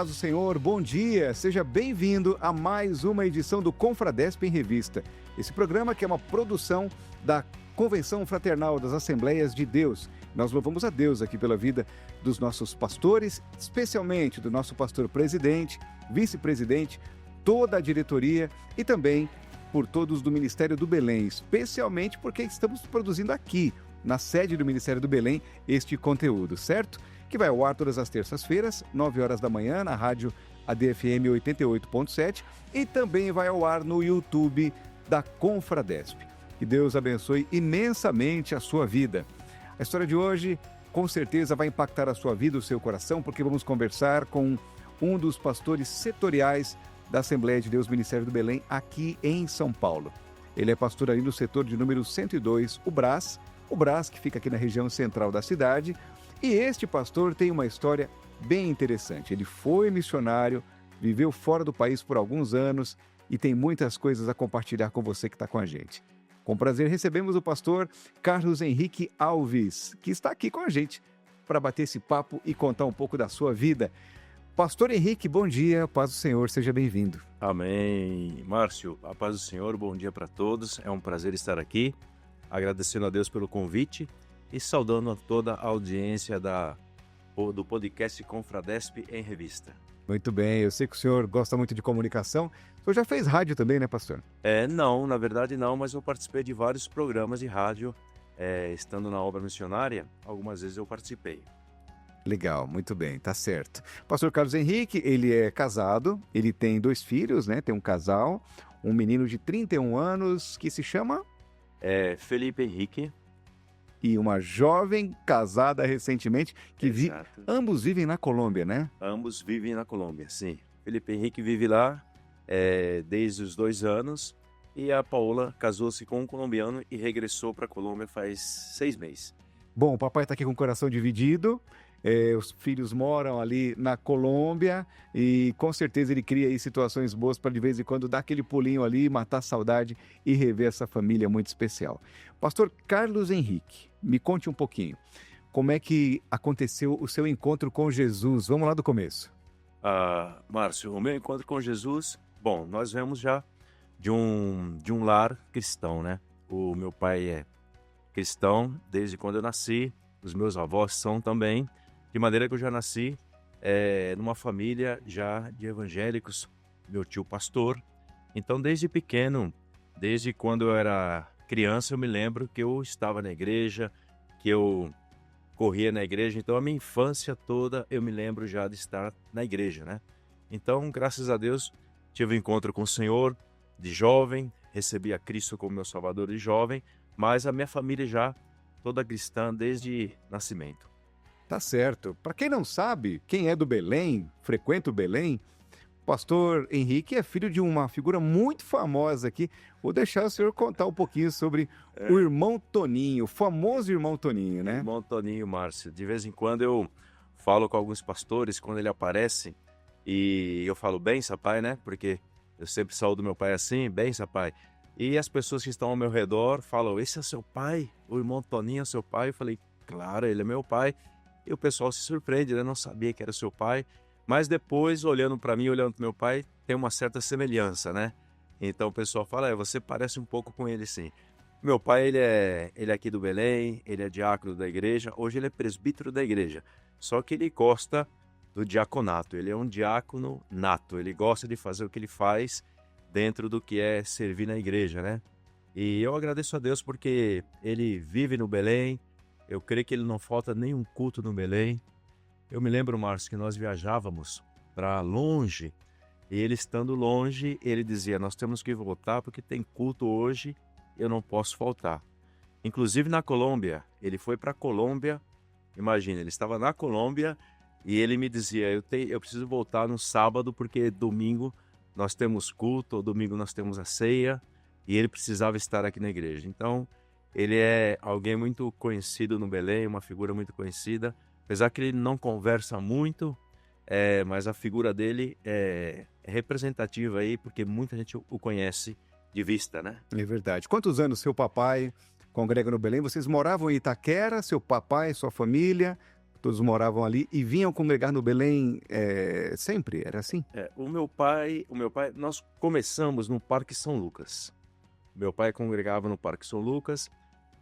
paz do Senhor, bom dia, seja bem-vindo a mais uma edição do Confradesp em Revista. Esse programa que é uma produção da Convenção Fraternal das Assembleias de Deus. Nós louvamos a Deus aqui pela vida dos nossos pastores, especialmente do nosso pastor presidente, vice-presidente, toda a diretoria e também por todos do Ministério do Belém, especialmente porque estamos produzindo aqui, na sede do Ministério do Belém, este conteúdo, certo? Que vai ao ar todas as terças-feiras, 9 horas da manhã, na rádio ADFM 88.7 e também vai ao ar no YouTube da Confradesp. Que Deus abençoe imensamente a sua vida. A história de hoje, com certeza, vai impactar a sua vida, o seu coração, porque vamos conversar com um dos pastores setoriais da Assembleia de Deus Ministério do Belém, aqui em São Paulo. Ele é pastor ali no setor de número 102, o Brás que fica aqui na região central da cidade. E este pastor tem uma história bem interessante. Ele foi missionário, viveu fora do país por alguns anos e tem muitas coisas a compartilhar com você que está com a gente. Com prazer, recebemos o pastor Carlos Henrique Alves, que está aqui com a gente para bater esse papo e contar um pouco da sua vida. Pastor Henrique, bom dia, paz do Senhor, seja bem-vindo. Amém. Márcio, a paz do Senhor, bom dia para todos. É um prazer estar aqui, agradecendo a Deus pelo convite e saudando a toda a audiência do podcast Confradesp em Revista. Muito bem, eu sei que o senhor gosta muito de comunicação. O senhor já fez rádio também, né, pastor? Não, na verdade não, mas eu participei de vários programas de rádio, estando na obra missionária, algumas vezes eu participei. Legal, muito bem, tá certo. Pastor Carlos Henrique, ele é casado, ele tem 2 filhos, né? Tem um casal, um menino de 31 anos que se chama... Felipe Henrique. E uma jovem casada recentemente, que ambos vivem na Colômbia, né? Ambos vivem na Colômbia, sim. Felipe Henrique vive lá desde os 2 anos e a Paola casou-se com um colombiano e regressou para a Colômbia faz 6 meses. Bom, o papai está aqui com o coração dividido. Os filhos moram ali na Colômbia e com certeza ele cria aí situações boas para de vez em quando dar aquele pulinho ali, matar a saudade e rever essa família muito especial. Pastor Carlos Henrique, me conte um pouquinho, como é que aconteceu o seu encontro com Jesus? Vamos lá do começo. Márcio, o meu encontro com Jesus, bom, nós vemos já de um lar cristão, né? O meu pai é cristão desde quando eu nasci, os meus avós são também, de maneira que eu já nasci numa família já de evangélicos, meu tio pastor. Então, desde pequeno, desde quando eu era criança, eu me lembro que eu estava na igreja, que eu corria na igreja. Então, a minha infância toda, eu me lembro já de estar na igreja, né? Então, graças a Deus, tive um encontro com o Senhor de jovem, recebi a Cristo como meu Salvador de jovem, mas a minha família já toda cristã desde nascimento. Tá certo. Para quem não sabe, quem é do Belém, frequenta o Belém, o pastor Henrique é filho de uma figura muito famosa aqui. Vou deixar o senhor contar um pouquinho sobre o irmão Toninho, o famoso irmão Toninho, né? Irmão Toninho, Márcio. De vez em quando eu falo com alguns pastores, quando ele aparece, e eu falo, benção, pai, né? Porque eu sempre saúdo meu pai assim, benção, pai. E as pessoas que estão ao meu redor falam, esse é seu pai? O irmão Toninho é seu pai? Eu falei, claro, ele é meu pai. E o pessoal se surpreende, né? Não sabia que era seu pai. Mas depois, olhando para mim, olhando para meu pai, tem uma certa semelhança, né? Então o pessoal fala, você parece um pouco com ele, sim. Meu pai, ele é aqui do Belém, ele é diácono da igreja. Hoje ele é presbítero da igreja. Só que ele gosta do diaconato. Ele é um diácono nato. Ele gosta de fazer o que ele faz dentro do que é servir na igreja, né? E eu agradeço a Deus porque ele vive no Belém. Eu creio que ele não falta nenhum culto no Belém. Eu me lembro, Márcio, que nós viajávamos para longe. E ele estando longe, ele dizia, nós temos que voltar porque tem culto hoje, eu não posso faltar. Inclusive na Colômbia, ele foi para a Colômbia. Imagina, ele estava na Colômbia e ele me dizia, eu preciso voltar no sábado porque domingo nós temos culto, ou domingo nós temos a ceia, e ele precisava estar aqui na igreja. Então, ele é alguém muito conhecido no Belém, uma figura muito conhecida, apesar que ele não conversa muito, mas a figura dele é representativa aí, porque muita gente o conhece de vista, né? É verdade. Quantos anos seu papai congrega no Belém? Vocês moravam em Itaquera, seu papai, sua família? todos moravam ali e vinham congregar no Belém sempre? Era assim? O meu pai, nós começamos no Parque São Lucas. Meu pai congregava no Parque São Lucas.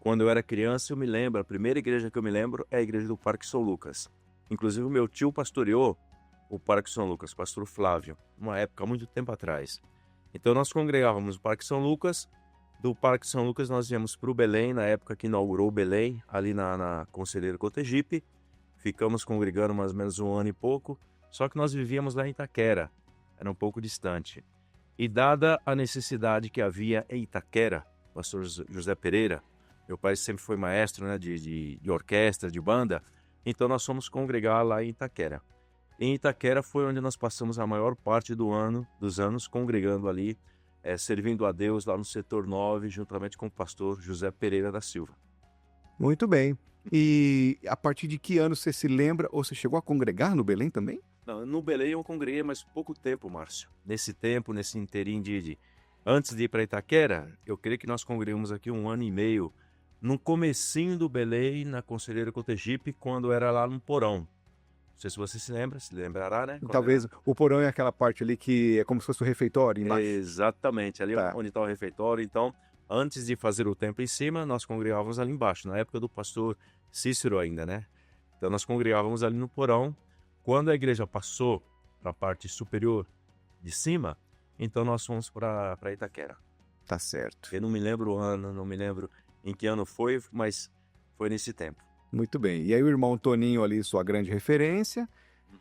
Quando eu era criança, eu me lembro, a primeira igreja que eu me lembro é a igreja do Parque São Lucas. Inclusive, o meu tio pastoreou o Parque São Lucas, pastor Flávio, uma época, muito tempo atrás. Então, nós congregávamos no Parque São Lucas. Do Parque São Lucas, nós viemos para o Belém, na época que inaugurou o Belém, ali na Conselheiro Cotegipe. Ficamos congregando mais ou menos 1 ano e pouco, só que nós vivíamos lá em Itaquera, era um pouco distante. E dada a necessidade que havia em Itaquera, pastor José Pereira, meu pai sempre foi maestro, né, de orquestra, de banda, então nós fomos congregar lá em Itaquera. Em Itaquera foi onde nós passamos a maior parte dos anos congregando ali, servindo a Deus lá no setor 9, juntamente com o pastor José Pereira da Silva. Muito bem. E a partir de que ano você se lembra, ou você chegou a congregar no Belém também? Não, no Belém eu congreguei, mas pouco tempo, Márcio. Nesse tempo, nesse interim antes de ir para Itaquera, eu creio que nós congregamos aqui 1 ano e meio, no comecinho do Belém, na Conselheiro Cotegipe, quando era lá no Porão. Não sei se você se lembrará, né? Talvez o porão é aquela parte ali que é como se fosse o refeitório embaixo. Exatamente, ali onde está o refeitório. Então, antes de fazer o templo em cima, nós congregávamos ali embaixo, na época do pastor Cícero ainda, né? Então, nós congregávamos ali no porão. Quando a igreja passou para a parte superior de cima, então nós fomos para Itaquera. Tá certo. Eu não me lembro o ano, não me lembro em que ano foi, mas foi nesse tempo. Muito bem. E aí o irmão Toninho ali, sua grande referência,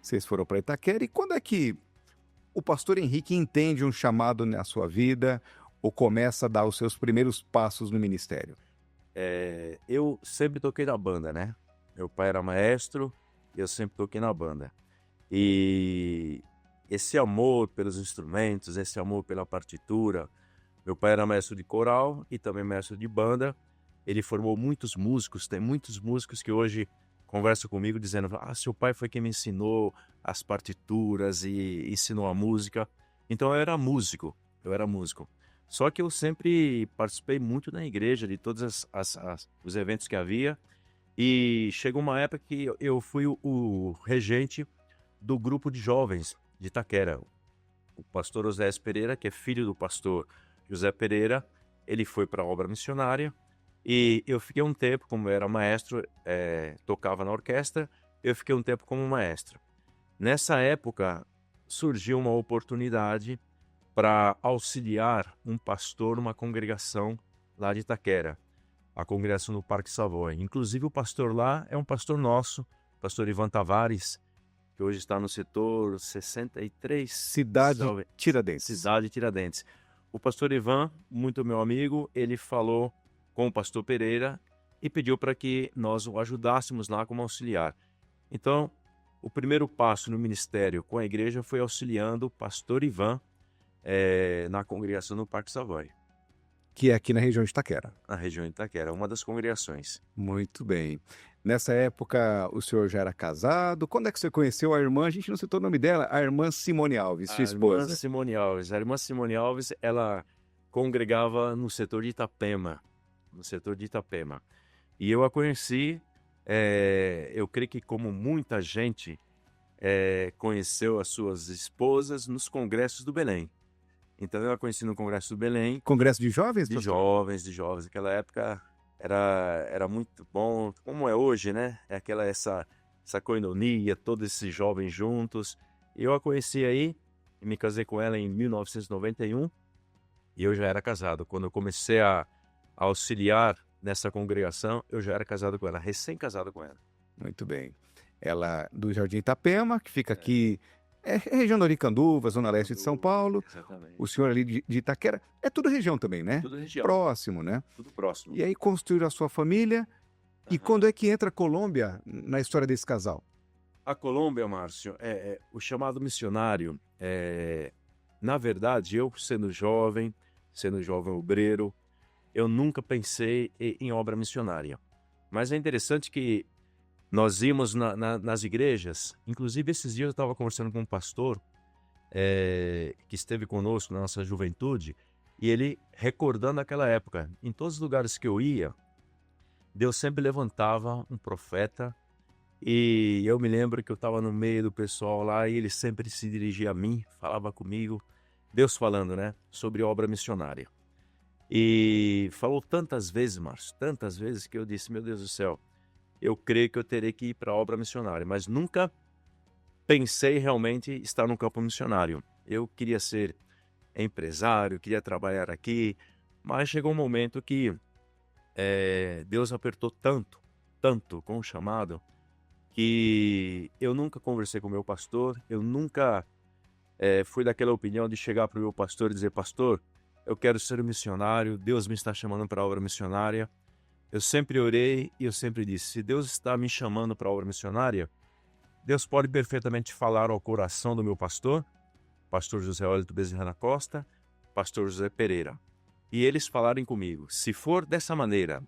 vocês foram para Itaquera. E quando é que o pastor Henrique entende um chamado na sua vida ou começa a dar os seus primeiros passos no ministério? Eu sempre toquei na banda, né? Meu pai era maestro e eu sempre toquei na banda. E esse amor pelos instrumentos, esse amor pela partitura, meu pai era maestro de coral e também maestro de banda. Ele formou muitos músicos, tem muitos músicos que hoje conversam comigo dizendo: seu pai foi quem me ensinou as partituras e ensinou a música. Então eu era músico. Só que eu sempre participei muito na igreja, de todos os eventos que havia. E chegou uma época que eu fui o regente do grupo de jovens de Itaquera. O pastor José Pereira, que é filho do pastor José Pereira, ele foi para a obra missionária. E eu fiquei um tempo, como eu era maestro, tocava na orquestra, eu fiquei um tempo como maestro. Nessa época, surgiu uma oportunidade para auxiliar um pastor numa congregação lá de Itaquera, a congregação do Parque Savoy. Inclusive, o pastor lá é um pastor nosso, pastor Ivan Tavares, que hoje está no setor 63. Cidade Tiradentes. O pastor Ivan, muito meu amigo, ele falou com o pastor Pereira e pediu para que nós o ajudássemos lá como auxiliar. Então, o primeiro passo no ministério com a igreja foi auxiliando o pastor Ivan na congregação do Parque Savoy. Que é aqui na região de Itaquera. Na região de Itaquera, uma das congregações. Muito bem. Nessa época, o senhor já era casado. Quando é que você conheceu a irmã? A gente não citou o nome dela. A irmã Simone Alves, sua esposa. A irmã Simone Alves, ela congregava no setor de Itapema. E eu a conheci, eu creio que como muita gente conheceu as suas esposas nos congressos do Belém. Então eu a conheci no congresso do Belém. Congresso de jovens? De jovens. Naquela época era muito bom, como é hoje, né? Essa coinonia, todos esses jovens juntos. E eu a conheci aí e me casei com ela em 1991 e eu já era casado. Quando eu comecei a auxiliar nessa congregação, eu já era casado com ela, recém-casado com ela. Muito bem. Ela do Jardim Itapema, que fica aqui, região do Aricanduva, zona leste de São Paulo. Exatamente. O senhor ali de Itaquera, é tudo região também, né? Tudo região. Próximo, né? Tudo próximo. E aí construíram a sua família. E quando é que entra a Colômbia na história desse casal? A Colômbia, Márcio, o chamado missionário, na verdade, eu sendo jovem obreiro, eu nunca pensei em obra missionária. Mas é interessante que nós íamos nas igrejas, inclusive esses dias eu estava conversando com um pastor que esteve conosco na nossa juventude, e ele recordando aquela época, em todos os lugares que eu ia, Deus sempre levantava um profeta E eu me lembro que eu estava no meio do pessoal lá e ele sempre se dirigia a mim, falava comigo, Deus falando, né, sobre obra missionária. E falou tantas vezes, Márcio, tantas vezes que eu disse, meu Deus do céu, eu creio que eu terei que ir para a obra missionária, mas nunca pensei realmente estar no campo missionário. Eu queria ser empresário, queria trabalhar aqui, mas chegou um momento que Deus apertou tanto, tanto com o chamado, que eu nunca conversei com o meu pastor, eu nunca fui daquela opinião de chegar para o meu pastor e dizer, pastor, eu quero ser um missionário, Deus me está chamando para a obra missionária. Eu sempre orei e eu sempre disse, se Deus está me chamando para a obra missionária, Deus pode perfeitamente falar ao coração do meu pastor, pastor José Wellington Bezerra da Costa, pastor José Pereira, e eles falarem comigo. Se for dessa maneira,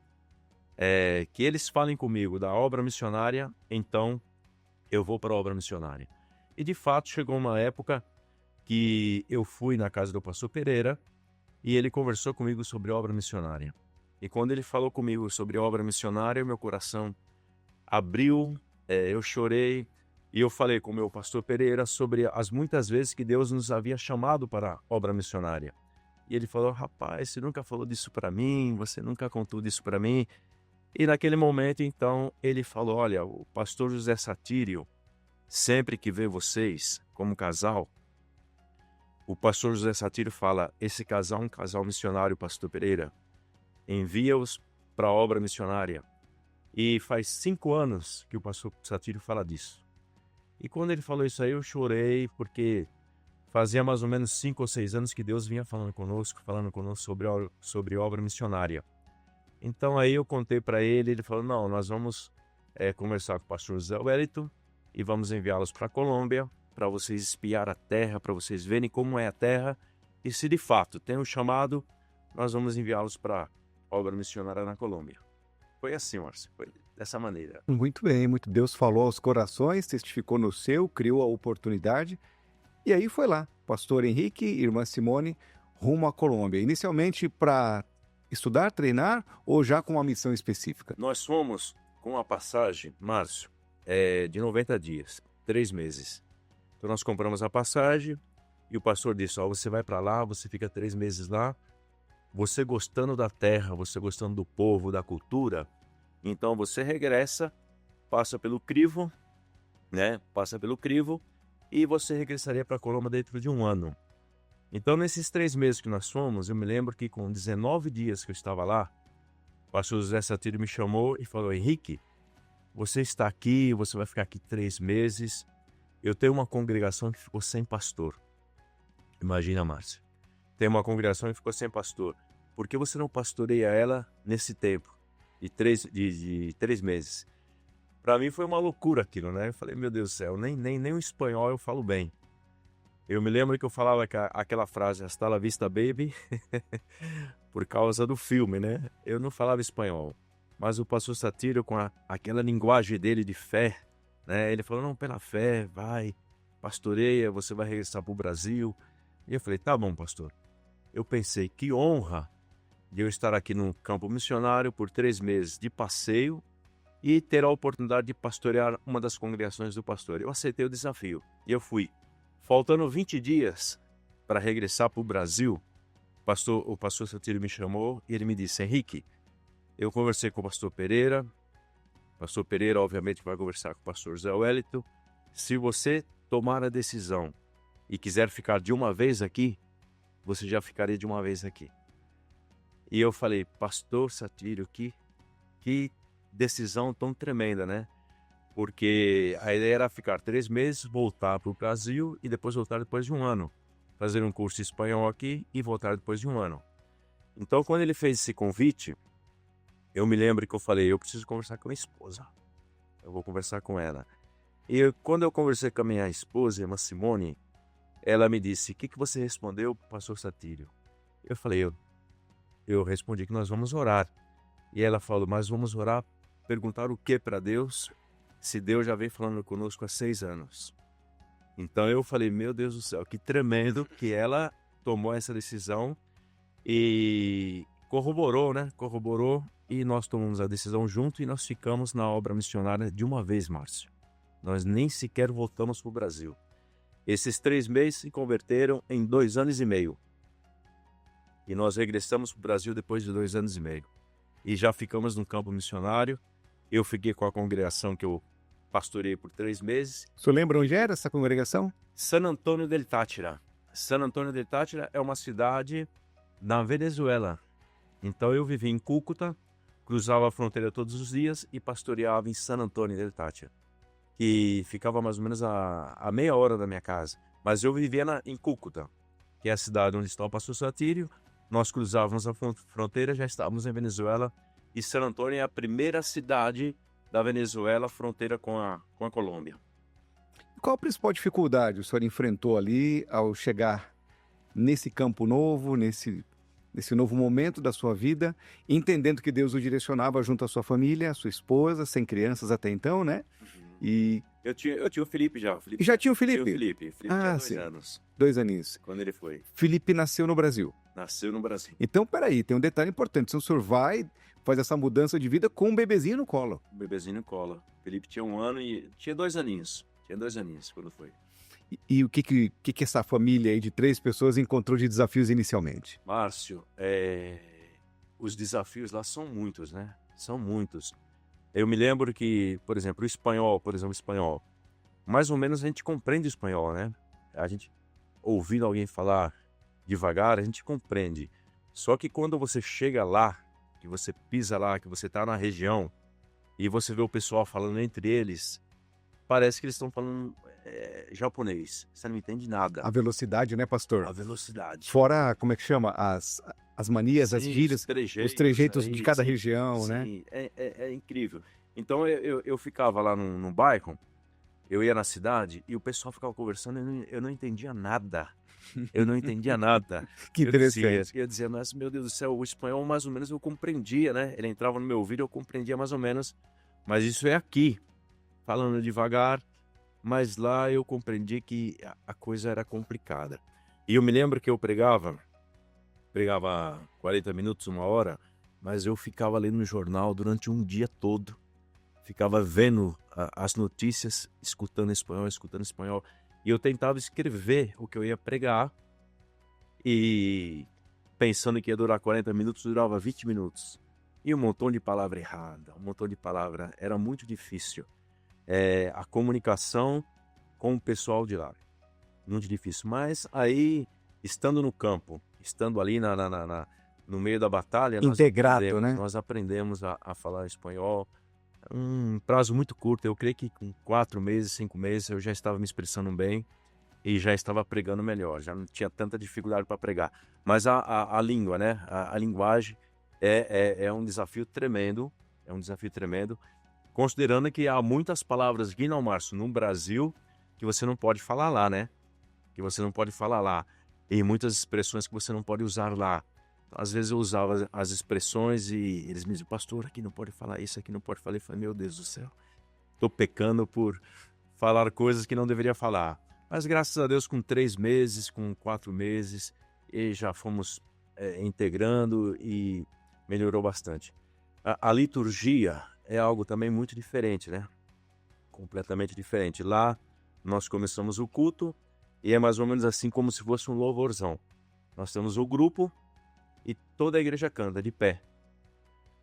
que eles falem comigo da obra missionária, então eu vou para a obra missionária. E de fato chegou uma época que eu fui na casa do pastor Pereira e ele conversou comigo sobre obra missionária. E quando ele falou comigo sobre obra missionária, meu coração abriu, eu chorei e eu falei com o meu pastor Pereira sobre as muitas vezes que Deus nos havia chamado para a obra missionária. E ele falou, rapaz, você nunca falou disso para mim, você nunca contou disso para mim. E naquele momento, então, ele falou, olha, o pastor José Satírio, sempre que vê vocês como casal, o pastor José Satírio fala, esse casal é um casal missionário, pastor Pereira, envia-os para a obra missionária. E faz 5 anos que o pastor Satírio fala disso. E quando ele falou isso aí, eu chorei, porque fazia mais ou menos 5 ou 6 anos que Deus vinha falando conosco sobre obra missionária. Então aí eu contei para ele, ele falou, não, nós vamos conversar com o pastor José Wellington e vamos enviá-los para a Colômbia, para vocês espiar a terra, para vocês verem como é a terra, e se de fato tem um chamado, nós vamos enviá-los para a obra missionária na Colômbia. Foi assim, Márcio, foi dessa maneira. Muito bem, muito. Deus falou aos corações, testificou no seu, criou a oportunidade. E aí foi lá, pastor Henrique e irmã Simone, rumo à Colômbia. Inicialmente para estudar, treinar ou já com uma missão específica? Nós fomos com a passagem, Márcio, de 90 dias, 3 meses. Então nós compramos a passagem e o pastor disse, você vai para lá, você fica 3 meses lá, você gostando da terra, você gostando do povo, da cultura, então você regressa, passa pelo crivo, né? Passa pelo crivo e você regressaria para a Colômbia dentro de 1 ano. Então nesses 3 meses que nós fomos, eu me lembro que com 19 dias que eu estava lá, o pastor José Satírio me chamou e falou, Henrique, você está aqui, você vai ficar aqui 3 meses, eu tenho uma congregação que ficou sem pastor. Imagina, Márcio. Tem uma congregação que ficou sem pastor. Por que você não pastoreia ela nesse tempo de 3 meses? Para mim foi uma loucura aquilo, né? Eu falei, meu Deus do céu, nem o espanhol eu falo bem. Eu me lembro que eu falava aquela frase, hasta la vista, baby, por causa do filme, né? Eu não falava espanhol. Mas o pastor Satírio, com aquela linguagem dele de fé, né? Ele falou, não, pela fé, vai, pastoreia, você vai regressar para o Brasil. E eu falei, tá bom, pastor. Eu pensei, que honra de eu estar aqui no campo missionário por 3 meses de passeio e ter a oportunidade de pastorear uma das congregações do pastor. Eu aceitei o desafio e eu fui. Faltando 20 dias para regressar para o Brasil, o pastor Satírio me chamou e ele me disse, Henrique, eu conversei com o pastor Pereira, obviamente vai conversar com o pastor José Wellington, se você tomar a decisão e quiser ficar de uma vez aqui, você já ficaria de uma vez aqui. E eu falei, pastor Satírio, que decisão tão tremenda, né? Porque a ideia era ficar 3 meses, voltar para o Brasil e depois voltar depois de 1 ano. Fazer um curso de espanhol aqui e voltar depois de 1 ano. Então, quando ele fez esse convite, eu me lembro que eu falei, eu preciso conversar com a minha esposa. Eu vou conversar com ela. E quando eu conversei com a minha esposa, a irmã Simone, ela me disse, o que você respondeu, pastor Satírio? Eu falei, eu respondi que nós vamos orar. E ela falou, mas vamos orar, perguntar o que para Deus, se Deus já vem falando conosco há 6 anos. Então eu falei, meu Deus do céu, que tremendo que ela tomou essa decisão. E corroborou, né? Corroborou e nós tomamos a decisão junto e nós ficamos na obra missionária de uma vez, Márcio. Nós nem sequer voltamos para o Brasil. Esses 3 meses se converteram em 2 anos e meio. E nós regressamos para o Brasil depois de 2 anos e meio. E já ficamos no campo missionário. Eu fiquei com a congregação que eu pastorei por 3 meses. O senhor lembra onde era essa congregação? San Antônio del Táchira. San Antônio del Táchira é uma cidade na Venezuela. Então eu vivi em Cúcuta, cruzava a fronteira todos os dias e pastoreava em San Antônio del Táchira, que ficava mais ou menos a meia hora da minha casa. Mas eu vivia em Cúcuta, que é a cidade onde está o pastor Satírio. Nós cruzávamos a fronteira, já estávamos em Venezuela. E San Antônio é a primeira cidade da Venezuela, fronteira com a Colômbia. Qual a principal dificuldade o senhor enfrentou ali ao chegar nesse campo novo, nesse novo momento da sua vida, entendendo que Deus o direcionava junto à sua família, à sua esposa, sem crianças até então, né? E Eu tinha o Felipe já. E já tinha o Tinha Felipe? o Felipe tinha 2 sim. anos 2 aninhos. quando ele foi. Felipe nasceu no Brasil. Nasceu no Brasil. Então, peraí, tem um detalhe importante. Se o senhor vai, faz essa mudança de vida com um bebezinho no colo. O bebezinho no colo. Felipe tinha 1 ano e tinha 2 aninhos. Tinha 2 aninhos quando foi. E o que essa família aí de 3 pessoas encontrou de desafios inicialmente? Márcio, os desafios lá são muitos, né? São muitos. Eu me lembro que, por exemplo, o espanhol, mais ou menos a gente compreende o espanhol, né? A gente, ouvindo alguém falar devagar, a gente compreende. Só que quando você chega lá, que você pisa lá, que você está na região, e você vê o pessoal falando entre eles, parece que eles estão falando japonês. Você não entende nada. A velocidade, né, pastor? A velocidade. Fora, como é que chama? As manias, as gírias, os trejeitos de cada região, né? Sim, é incrível. Então eu ficava lá no bairro, eu ia na cidade e o pessoal ficava conversando e eu não entendia nada. Eu não entendia nada. Que interessante. Eu dizia, mas meu Deus do céu, o espanhol mais ou menos eu compreendia, né? Ele entrava no meu ouvido, eu compreendia mais ou menos. Mas isso é aqui, falando devagar. Mas lá eu compreendi que a coisa era complicada. E eu me lembro que eu pregava 40 minutos, 1 hora, mas eu ficava lendo no jornal durante um dia todo. Ficava vendo as notícias, escutando espanhol. E eu tentava escrever o que eu ia pregar e pensando que ia durar 40 minutos, durava 20 minutos. E um montão de palavra errada, era muito difícil. A comunicação com o pessoal de lá, muito difícil. Mas aí, estando no campo, estando ali no meio da batalha, integrado, né? Nós aprendemos a falar espanhol. Um prazo muito curto, eu creio que com 4 meses, 5 meses eu já estava me expressando bem e já estava pregando melhor, já não tinha tanta dificuldade para pregar. Mas a língua, né? A linguagem é um desafio tremendo, considerando que há muitas palavras aqui, não, Márcio, no Brasil, que você não pode falar lá, né? E muitas expressões que você não pode usar lá. Às vezes eu usava as expressões e eles me diziam, pastor, aqui não pode falar isso, aqui não pode falar. Eu falei, meu Deus do céu, estou pecando por falar coisas que não deveria falar. Mas graças a Deus, com 3 meses, com 4 meses, e já fomos integrando e melhorou bastante. A liturgia é algo também muito diferente, né? Completamente diferente. Lá nós começamos o culto e é mais ou menos assim como se fosse um louvorzão. Nós temos o grupo e toda a igreja canta de pé.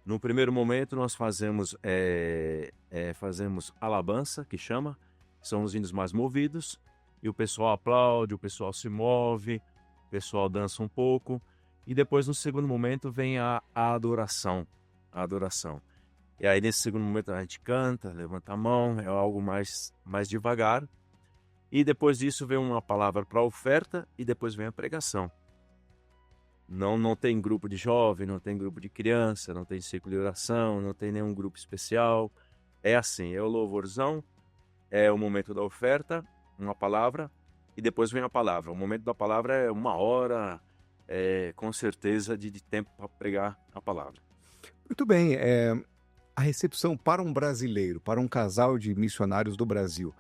No primeiro momento nós fazemos alabança, que chama, são os hinos mais movidos, e o pessoal aplaude, o pessoal se move, o pessoal dança um pouco, e depois no segundo momento vem a adoração. E aí nesse segundo momento a gente canta, levanta a mão, é algo mais devagar, e depois disso vem uma palavra para a oferta e depois vem a pregação. Não tem grupo de jovem, não tem grupo de criança, não tem círculo de oração, não tem nenhum grupo especial. É assim, é o louvorzão, é o momento da oferta, uma palavra, e depois vem a palavra. O momento da palavra é 1 hora, com certeza, de tempo para pregar a palavra. Muito bem. A recepção para um brasileiro, para um casal de missionários do Brasil,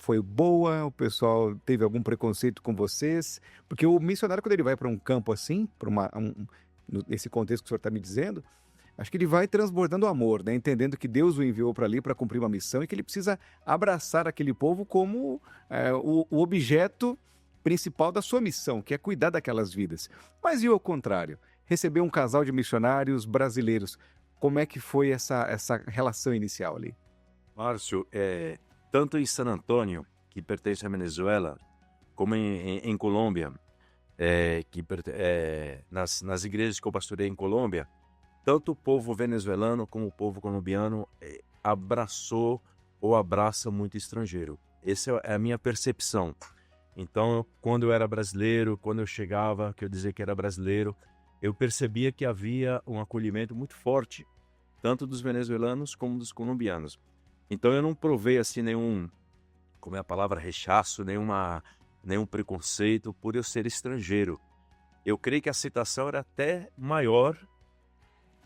foi boa? O pessoal teve algum preconceito com vocês? Porque o missionário, quando ele vai para um campo assim, nesse contexto que o senhor está me dizendo, acho que ele vai transbordando amor, né? Entendendo que Deus o enviou para ali para cumprir uma missão e que ele precisa abraçar aquele povo como o objeto principal da sua missão, que é cuidar daquelas vidas. Mas e ao contrário? Receber um casal de missionários brasileiros, como é que foi essa relação inicial ali? Márcio, tanto em San Antônio, que pertence à Venezuela, como em Colômbia, nas igrejas que eu pastorei em Colômbia, tanto o povo venezuelano como o povo colombiano abraçou ou abraça muito estrangeiro. Essa é a minha percepção. Então, quando eu era brasileiro, quando eu chegava, que eu dizia que era brasileiro, eu percebia que havia um acolhimento muito forte, tanto dos venezuelanos como dos colombianos. Então, eu não provei assim nenhum, como é a palavra, rechaço, nenhum preconceito por eu ser estrangeiro. Eu creio que a aceitação era até maior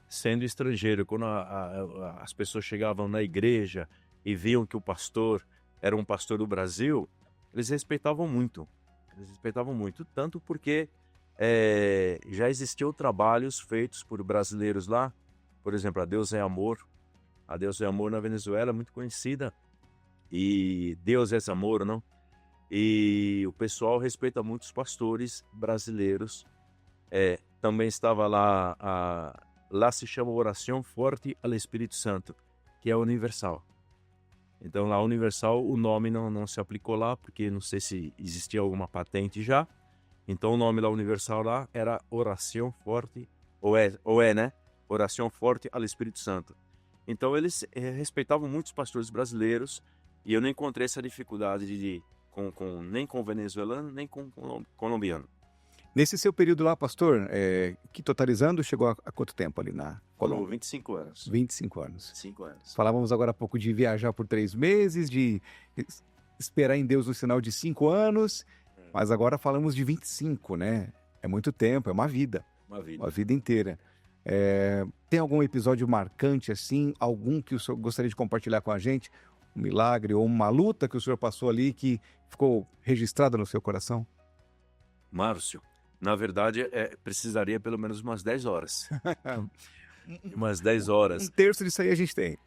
sendo estrangeiro. Quando as pessoas chegavam na igreja e viam que o pastor era um pastor do Brasil, eles respeitavam muito. Tanto porque já existiam trabalhos feitos por brasileiros lá. Por exemplo, a Deus é Amor. A Deus é Amor na Venezuela é muito conhecida. E Deus é Amor, não? E o pessoal respeita muito os pastores brasileiros. Também estava lá, lá se chama Oração Forte ao Espírito Santo, que é universal. Então lá Universal, o nome não se aplicou lá, porque não sei se existia alguma patente já. Então o nome da Universal lá era Oração Forte, né? Oração Forte ao Espírito Santo. Então eles respeitavam muito os pastores brasileiros e eu não encontrei essa dificuldade nem com o venezuelano, nem com o colombiano. Nesse seu período lá, pastor, que totalizando, chegou a quanto tempo ali na Colômbia? 25 anos. 25 anos. 5 anos. Falávamos agora há pouco de viajar por 3 meses, de esperar em Deus no sinal de 5 anos, mas agora falamos de 25, né? É muito tempo, é uma vida. Uma vida inteira. Tem algum episódio marcante assim, algum que o senhor gostaria de compartilhar com a gente? Um milagre ou uma luta que o senhor passou ali que ficou registrada no seu coração? Márcio, na verdade, precisaria pelo menos umas 10 horas. Umas 10 horas. Um terço disso aí a gente tem.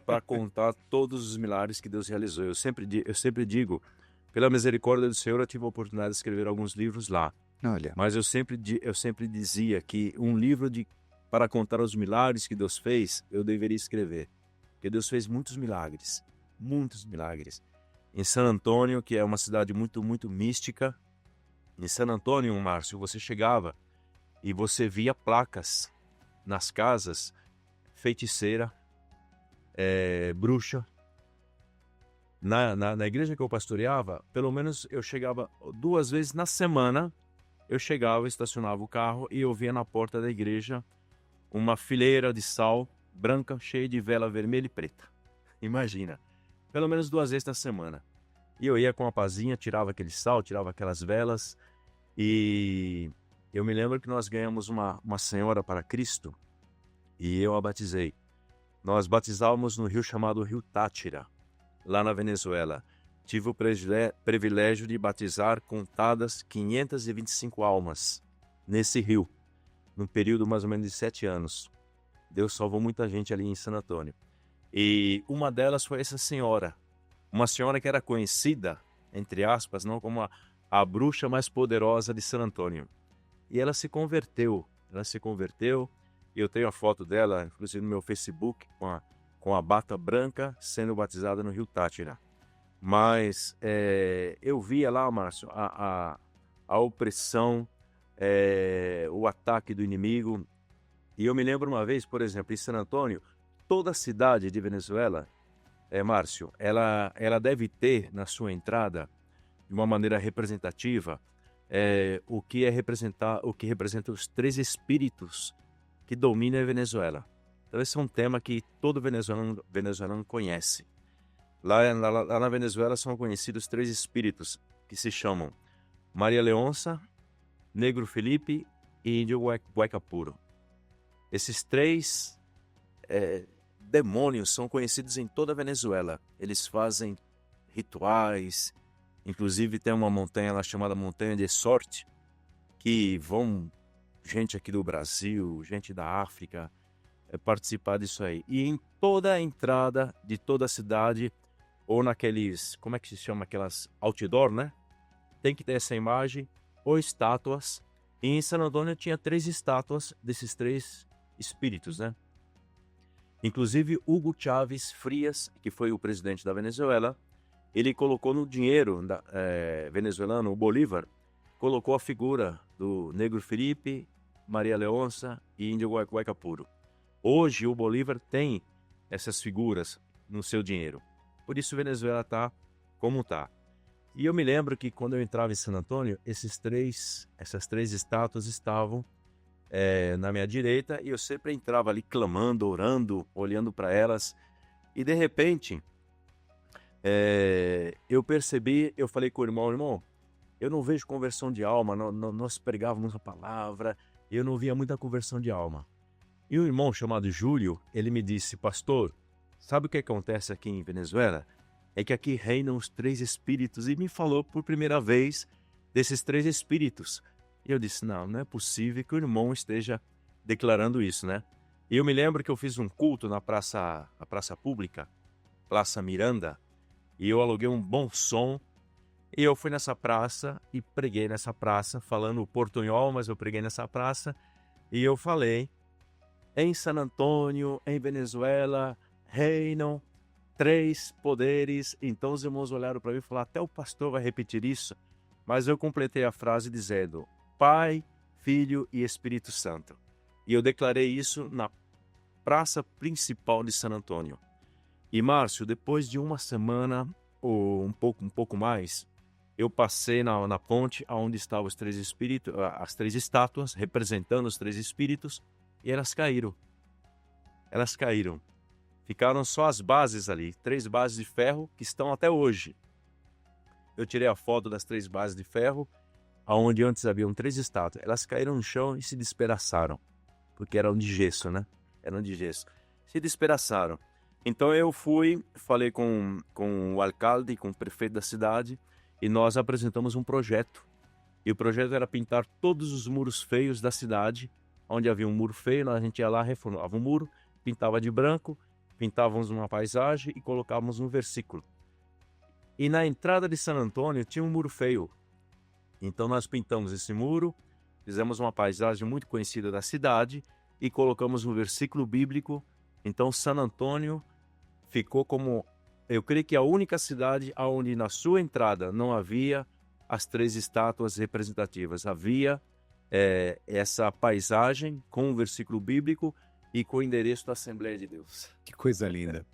Para contar todos os milagres que Deus realizou. Eu sempre digo, pela misericórdia do Senhor, eu tive a oportunidade de escrever alguns livros lá. Olha. Mas eu sempre dizia que um livro para contar os milagres que Deus fez, eu deveria escrever. Porque Deus fez muitos milagres. Muitos milagres. Em San Antônio, que é uma cidade muito, muito mística, em San Antônio, Márcio, você chegava e você via placas nas casas, feiticeira, bruxa. Na igreja que eu pastoreava, pelo menos eu chegava 2 vezes na semana, estacionava o carro e eu via na porta da igreja uma fileira de sal branca cheia de vela vermelha e preta. Imagina, pelo menos 2 vezes na semana. E eu ia com a pazinha, tirava aquele sal, tirava aquelas velas. E eu me lembro que nós ganhamos uma senhora para Cristo e eu a batizei. Nós batizávamos no rio chamado Rio Táchira, lá na Venezuela. Tive o privilégio de batizar contadas 525 almas nesse rio, num período mais ou menos de 7 anos. Deus salvou muita gente ali em San Antônio. E uma delas foi essa senhora, uma senhora que era conhecida, entre aspas, não como a bruxa mais poderosa de San Antônio. E ela se converteu. E eu tenho a foto dela, inclusive no meu Facebook, com a bata branca sendo batizada no Rio Táchira. Mas eu via lá, Márcio, a opressão, o ataque do inimigo. E eu me lembro uma vez, por exemplo, em San Antônio, toda a cidade de Venezuela, Márcio, ela deve ter na sua entrada, de uma maneira representativa, o que representa os 3 espíritos que dominam a Venezuela. Então esse é um tema que todo venezuelano conhece. Lá na Venezuela são conhecidos 3 espíritos que se chamam Maria Leonça, Negro Felipe e Índio Guaicapuro. Esses 3 demônios são conhecidos em toda a Venezuela. Eles fazem rituais. Inclusive tem uma montanha lá chamada Montanha de Sorte, que vão gente aqui do Brasil, gente da África, participar disso aí. E em toda a entrada de toda a cidade, ou naqueles, como é que se chama, aquelas outdoor, né? Tem que ter essa imagem, ou estátuas. E em San Antônio tinha 3 estátuas desses 3 espíritos, né? Inclusive Hugo Chávez Frias, que foi o presidente da Venezuela, ele colocou no dinheiro venezuelano, o Bolívar, colocou a figura do Negro Felipe, Maria Leonça e Índio Guaicapuro. Hoje o Bolívar tem essas figuras no seu dinheiro. Por isso Venezuela está como está. E eu me lembro que quando eu entrava em San Antônio, essas três estátuas estavam na minha direita, e eu sempre entrava ali clamando, orando, olhando para elas. E de repente, eu percebi, eu falei com o irmão, eu não vejo conversão de alma, nós pregávamos a palavra, e eu não via muita conversão de alma. E um irmão chamado Júlio, ele me disse: pastor, sabe o que acontece aqui em Venezuela? É que aqui reinam os 3 espíritos, e me falou por primeira vez desses 3 espíritos. E eu disse: não é possível que o irmão esteja declarando isso, né? E eu me lembro que eu fiz um culto na praça pública, Praça Miranda, e eu aluguei um bom som, e eu fui nessa praça e preguei nessa praça, falando portunhol, mas eu preguei nessa praça, e eu falei: em San Antônio, em Venezuela, reinam 3 poderes. Então os irmãos olharam para mim e falaram: até o pastor vai repetir isso? Mas eu completei a frase dizendo: Pai, Filho e Espírito Santo. E eu declarei isso na praça principal de San Antônio. E Márcio, depois de uma semana, ou um pouco mais, eu passei na ponte onde estavam os 3 espíritos, as 3 estátuas representando os 3 espíritos, e elas caíram. Elas caíram. Ficaram só as bases ali, 3 bases de ferro que estão até hoje. Eu tirei a foto das 3 bases de ferro, onde antes haviam 3 estátuas. Elas caíram no chão e se despedaçaram, porque eram de gesso, né? Eram de gesso. Se despedaçaram. Então eu falei com o alcalde, com o prefeito da cidade, e nós apresentamos um projeto. E o projeto era pintar todos os muros feios da cidade. Onde havia um muro feio, a gente ia lá, reformava o muro, pintava de branco, pintávamos uma paisagem e colocávamos um versículo. E na entrada de San Antônio tinha um muro feio. Então nós pintamos esse muro, fizemos uma paisagem muito conhecida da cidade e colocamos um versículo bíblico. Então San Antônio ficou como, eu creio que a única cidade onde na sua entrada não havia as 3 estátuas representativas. Havia essa paisagem com um versículo bíblico e com o endereço da Assembleia de Deus. Que coisa linda.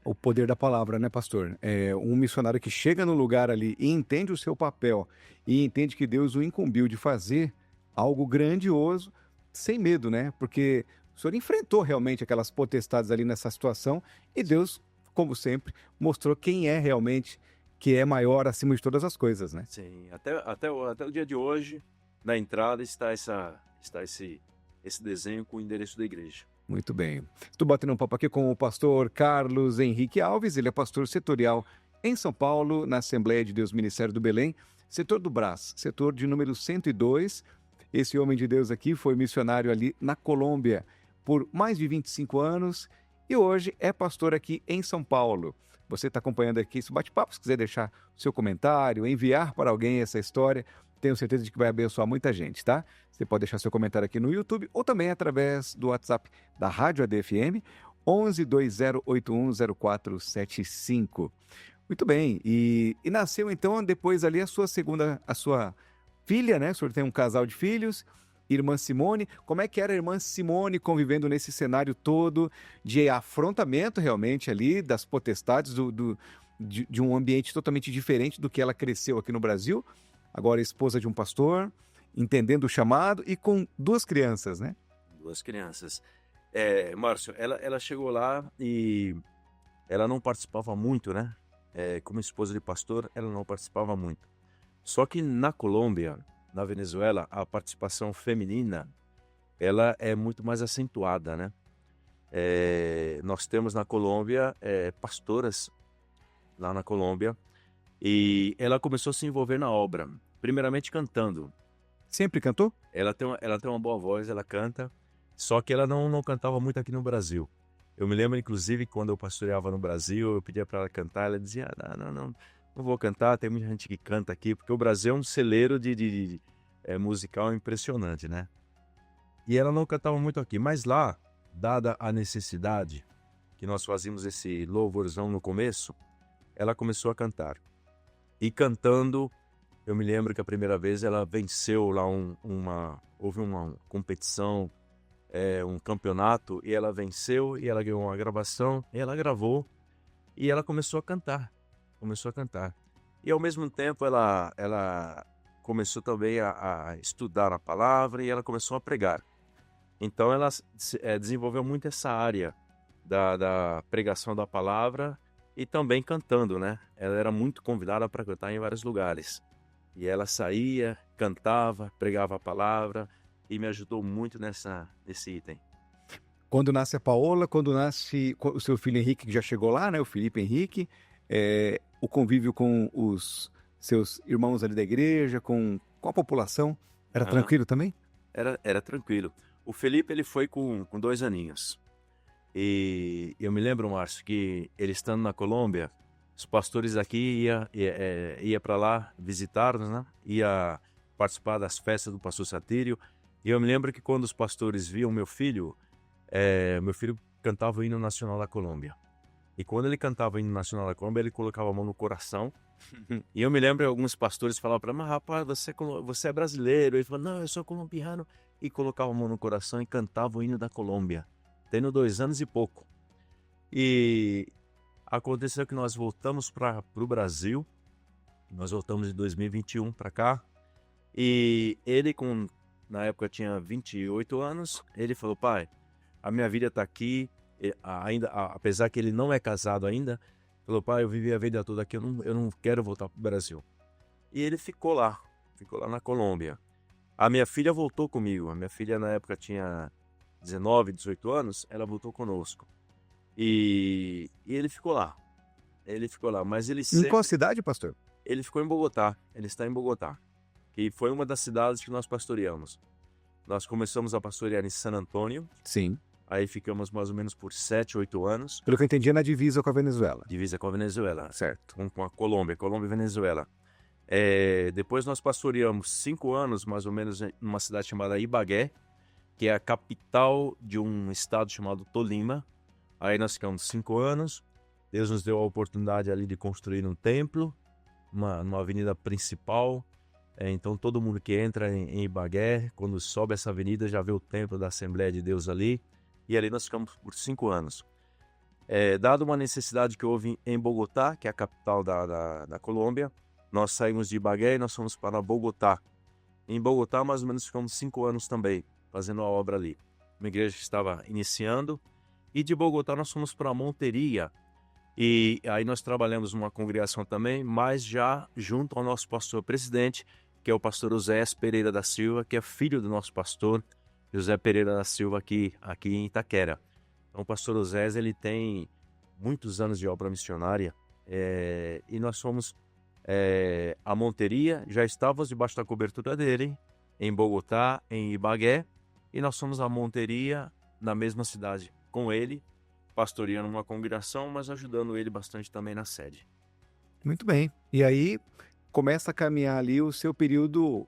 O poder da palavra, né, pastor? Um missionário que chega no lugar ali e entende o seu papel e entende que Deus o incumbiu de fazer algo grandioso, sem medo, né? Porque o senhor enfrentou realmente aquelas potestades ali nessa situação e Deus, como sempre, mostrou quem é realmente, que é maior acima de todas as coisas, né? Sim, até o dia de hoje, na entrada está esse desenho com o endereço da igreja. Muito bem. Estou batendo um papo aqui com o pastor Carlos Henrique Alves, ele é pastor setorial em São Paulo, na Assembleia de Deus Ministério do Belém, setor do Brás, setor de número 102. Esse homem de Deus aqui foi missionário ali na Colômbia por mais de 25 anos e hoje é pastor aqui em São Paulo. Você está acompanhando aqui esse bate-papo, se quiser deixar o seu comentário, enviar para alguém essa história, tenho certeza de que vai abençoar muita gente, tá? Você pode deixar seu comentário aqui no YouTube ou também através do WhatsApp da Rádio ADFM, 11 20810475. Muito bem, e nasceu então depois ali a sua filha, né? O senhor tem um casal de filhos, irmã Simone. Como é que era a irmã Simone convivendo nesse cenário todo de afrontamento realmente ali, das potestades, de um ambiente totalmente diferente do que ela cresceu aqui no Brasil? Agora esposa de um pastor, entendendo o chamado e com 2 crianças, né? 2 crianças. Márcio, ela chegou lá e ela não participava muito, né? Como esposa de pastor, ela não participava muito. Só que na Colômbia, na Venezuela, a participação feminina, ela é muito mais acentuada, né? Nós temos na Colômbia pastoras lá na Colômbia, e ela começou a se envolver na obra, primeiramente cantando. Sempre cantou? Ela tem uma boa voz, ela canta, só que ela não cantava muito aqui no Brasil. Eu me lembro, inclusive, quando eu pastoreava no Brasil, eu pedia para ela cantar, ela dizia, não vou cantar, tem muita gente que canta aqui, porque o Brasil é um celeiro de musical impressionante, né? E ela não cantava muito aqui, mas lá, dada a necessidade, que nós fazíamos esse louvorzão no começo, ela começou a cantar. E cantando, eu me lembro que a primeira vez ela venceu lá houve uma competição, um campeonato, e ela venceu, e ela ganhou uma gravação, e ela gravou, e ela começou a cantar. E ao mesmo tempo ela começou também a estudar a palavra, e ela começou a pregar. Então ela desenvolveu muito essa área da pregação da palavra e também cantando, né? Ela era muito convidada para cantar em vários lugares. E ela saía, cantava, pregava a palavra e me ajudou muito nesse item. Quando nasce a Paola, quando nasce o seu filho Henrique, que já chegou lá, né? O Felipe Henrique, o convívio com os seus irmãos ali da igreja, com a população, era tranquilo também? Era tranquilo. O Felipe, ele foi com 2 aninhos. E eu me lembro, Márcio, que ele estando na Colômbia, os pastores aqui ia para lá visitar-nos, né? Ia participar das festas do pastor Satírio. E eu me lembro que quando os pastores viam meu filho cantava o hino nacional da Colômbia. E quando ele cantava o hino nacional da Colômbia, ele colocava a mão no coração. E eu me lembro que alguns pastores falavam para ele, mas rapaz, você é brasileiro. Ele falou, não, eu sou colombiano. E colocava a mão no coração e cantava o hino da Colômbia. Tendo 2 anos e pouco. E aconteceu que nós voltamos para o Brasil. Nós voltamos em 2021 para cá. E ele, na época, tinha 28 anos. Ele falou, pai, a minha vida está aqui. Ainda, apesar que ele não é casado ainda. Falou, pai, eu vivi a vida toda aqui. Eu não quero voltar para o Brasil. E ele ficou lá na Colômbia. A minha filha voltou comigo. A minha filha, na época, tinha 19, 18 anos. Ela voltou conosco. E ele ficou lá. Mas ele Em qual cidade, pastor? Ele ficou em Bogotá. Ele está em Bogotá. Que foi uma das cidades que nós pastoreamos. Nós começamos a pastorear em San Antônio. Sim. Aí ficamos mais ou menos por 7, 8 anos. Pelo que eu entendi, na divisa com a Venezuela. Divisa com a Venezuela. Certo. Com a Colômbia e Venezuela. Depois nós pastoreamos 5 anos, mais ou menos, numa cidade chamada Ibagué, que é a capital de um estado chamado Tolima. Aí nós ficamos 5 anos. Deus nos deu a oportunidade ali de construir um templo, numa avenida principal. Então todo mundo que entra em Ibagué, quando sobe essa avenida, já vê o templo da Assembleia de Deus ali. E ali nós ficamos por 5 anos. Dado uma necessidade que houve em Bogotá, que é a capital da Colômbia, nós saímos de Ibagué e nós fomos para Bogotá. Em Bogotá, mais ou menos, ficamos 5 anos também, fazendo a obra ali. Uma igreja que estava iniciando. E de Bogotá nós fomos para Monteria. E aí nós trabalhamos numa congregação também, mas já junto ao nosso pastor presidente, que é o pastor Oséias Pereira da Silva, que é filho do nosso pastor José Pereira da Silva aqui em Itaquera. Então o pastor Oséias, ele tem muitos anos de obra missionária. E nós fomos a Monteria, já estávamos debaixo da cobertura dele, em Bogotá, em Ibagué, e nós fomos a Monteria, na mesma cidade, com ele, pastoreando uma congregação, mas ajudando ele bastante também na sede. Muito bem. E aí começa a caminhar ali o seu período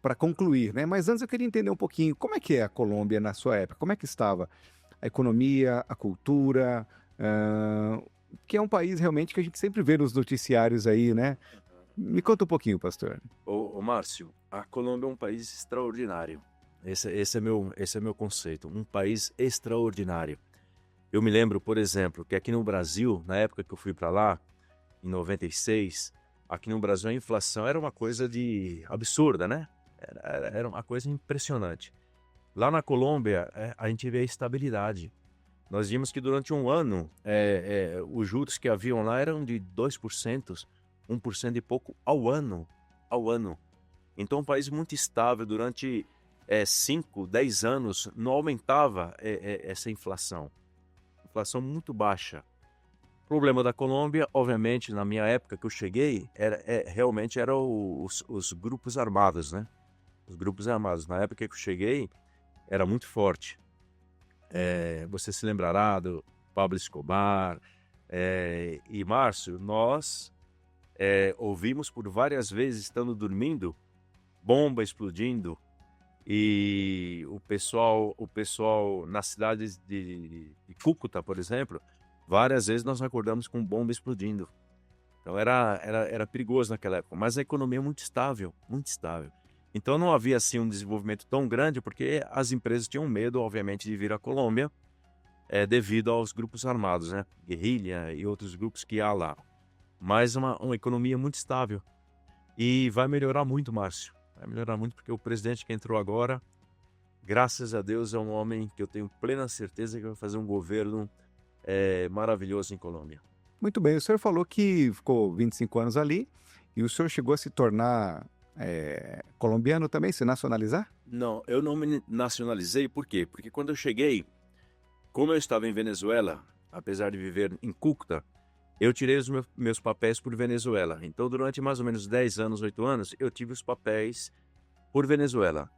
para concluir, né? Mas antes eu queria entender um pouquinho como é que é a Colômbia na sua época, como é que estava a economia, a cultura, que é um país realmente que a gente sempre vê nos noticiários aí, né? Me conta um pouquinho, pastor. Ô Márcio, a Colômbia é um país extraordinário. Esse é meu conceito, um país extraordinário. Eu me lembro, por exemplo, que aqui no Brasil, na época que eu fui para lá, em 96, aqui no Brasil a inflação era uma coisa absurda, né? Era uma coisa impressionante. Lá na Colômbia, a gente vê a estabilidade. Nós vimos que durante um ano, os juros que haviam lá eram de 2%, 1% e pouco ao ano. Então, um país muito estável durante 5, 10 anos, não aumentava essa inflação. Inflação muito baixa. O problema da Colômbia, obviamente, na minha época que eu cheguei, realmente eram os grupos armados, né? Os grupos armados. Na época que eu cheguei, era muito forte. Você se lembrará do Pablo Escobar. E, Márcio, nós ouvimos por várias vezes, estando dormindo, bomba explodindo. E o pessoal nas cidades de Cúcuta, por exemplo, várias vezes nós acordamos com bomba explodindo. Então era perigoso naquela época, mas a economia é muito estável, muito estável. Então não havia assim um desenvolvimento tão grande, porque as empresas tinham medo, obviamente, de vir à Colômbia, devido aos grupos armados, né? Guerrilha e outros grupos que há lá. Mas uma economia muito estável. E vai melhorar muito, Márcio. Vai melhorar muito porque o presidente que entrou agora, graças a Deus, é um homem que eu tenho plena certeza que vai fazer um governo maravilhoso em Colômbia. Muito bem, o senhor falou que ficou 25 anos ali e o senhor chegou a se tornar colombiano também, se nacionalizar? Não, eu não me nacionalizei, por quê? Porque quando eu cheguei, como eu estava em Venezuela, apesar de viver em Cúcuta, eu tirei os meus papéis por Venezuela. Então, durante mais ou menos 10 anos, 8 anos, eu tive os papéis por Venezuela.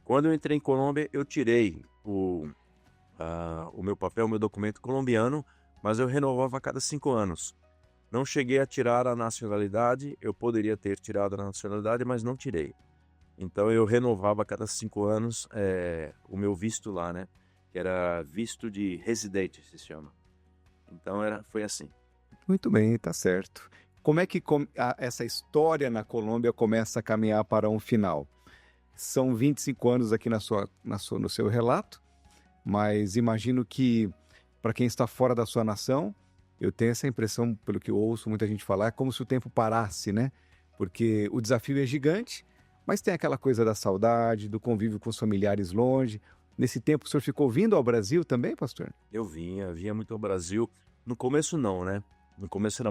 Quando eu entrei em Colômbia, eu tirei o meu papel, o meu documento colombiano, mas eu renovava a cada 5 anos. Não cheguei a tirar a nacionalidade, eu poderia ter tirado a nacionalidade, mas não tirei. Então, eu renovava a cada 5 anos o meu visto lá, né? Que era visto de residente, se chama. Então, foi assim. Muito bem, tá certo. Como é que essa história na Colômbia começa a caminhar para um final? São 25 anos aqui no seu relato, mas imagino que, para quem está fora da sua nação, eu tenho essa impressão, pelo que eu ouço muita gente falar, é como se o tempo parasse, né? Porque o desafio é gigante, mas tem aquela coisa da saudade, do convívio com os familiares longe. Nesse tempo, o senhor ficou vindo ao Brasil também, pastor? Eu vinha muito ao Brasil. No começo não, né? No começo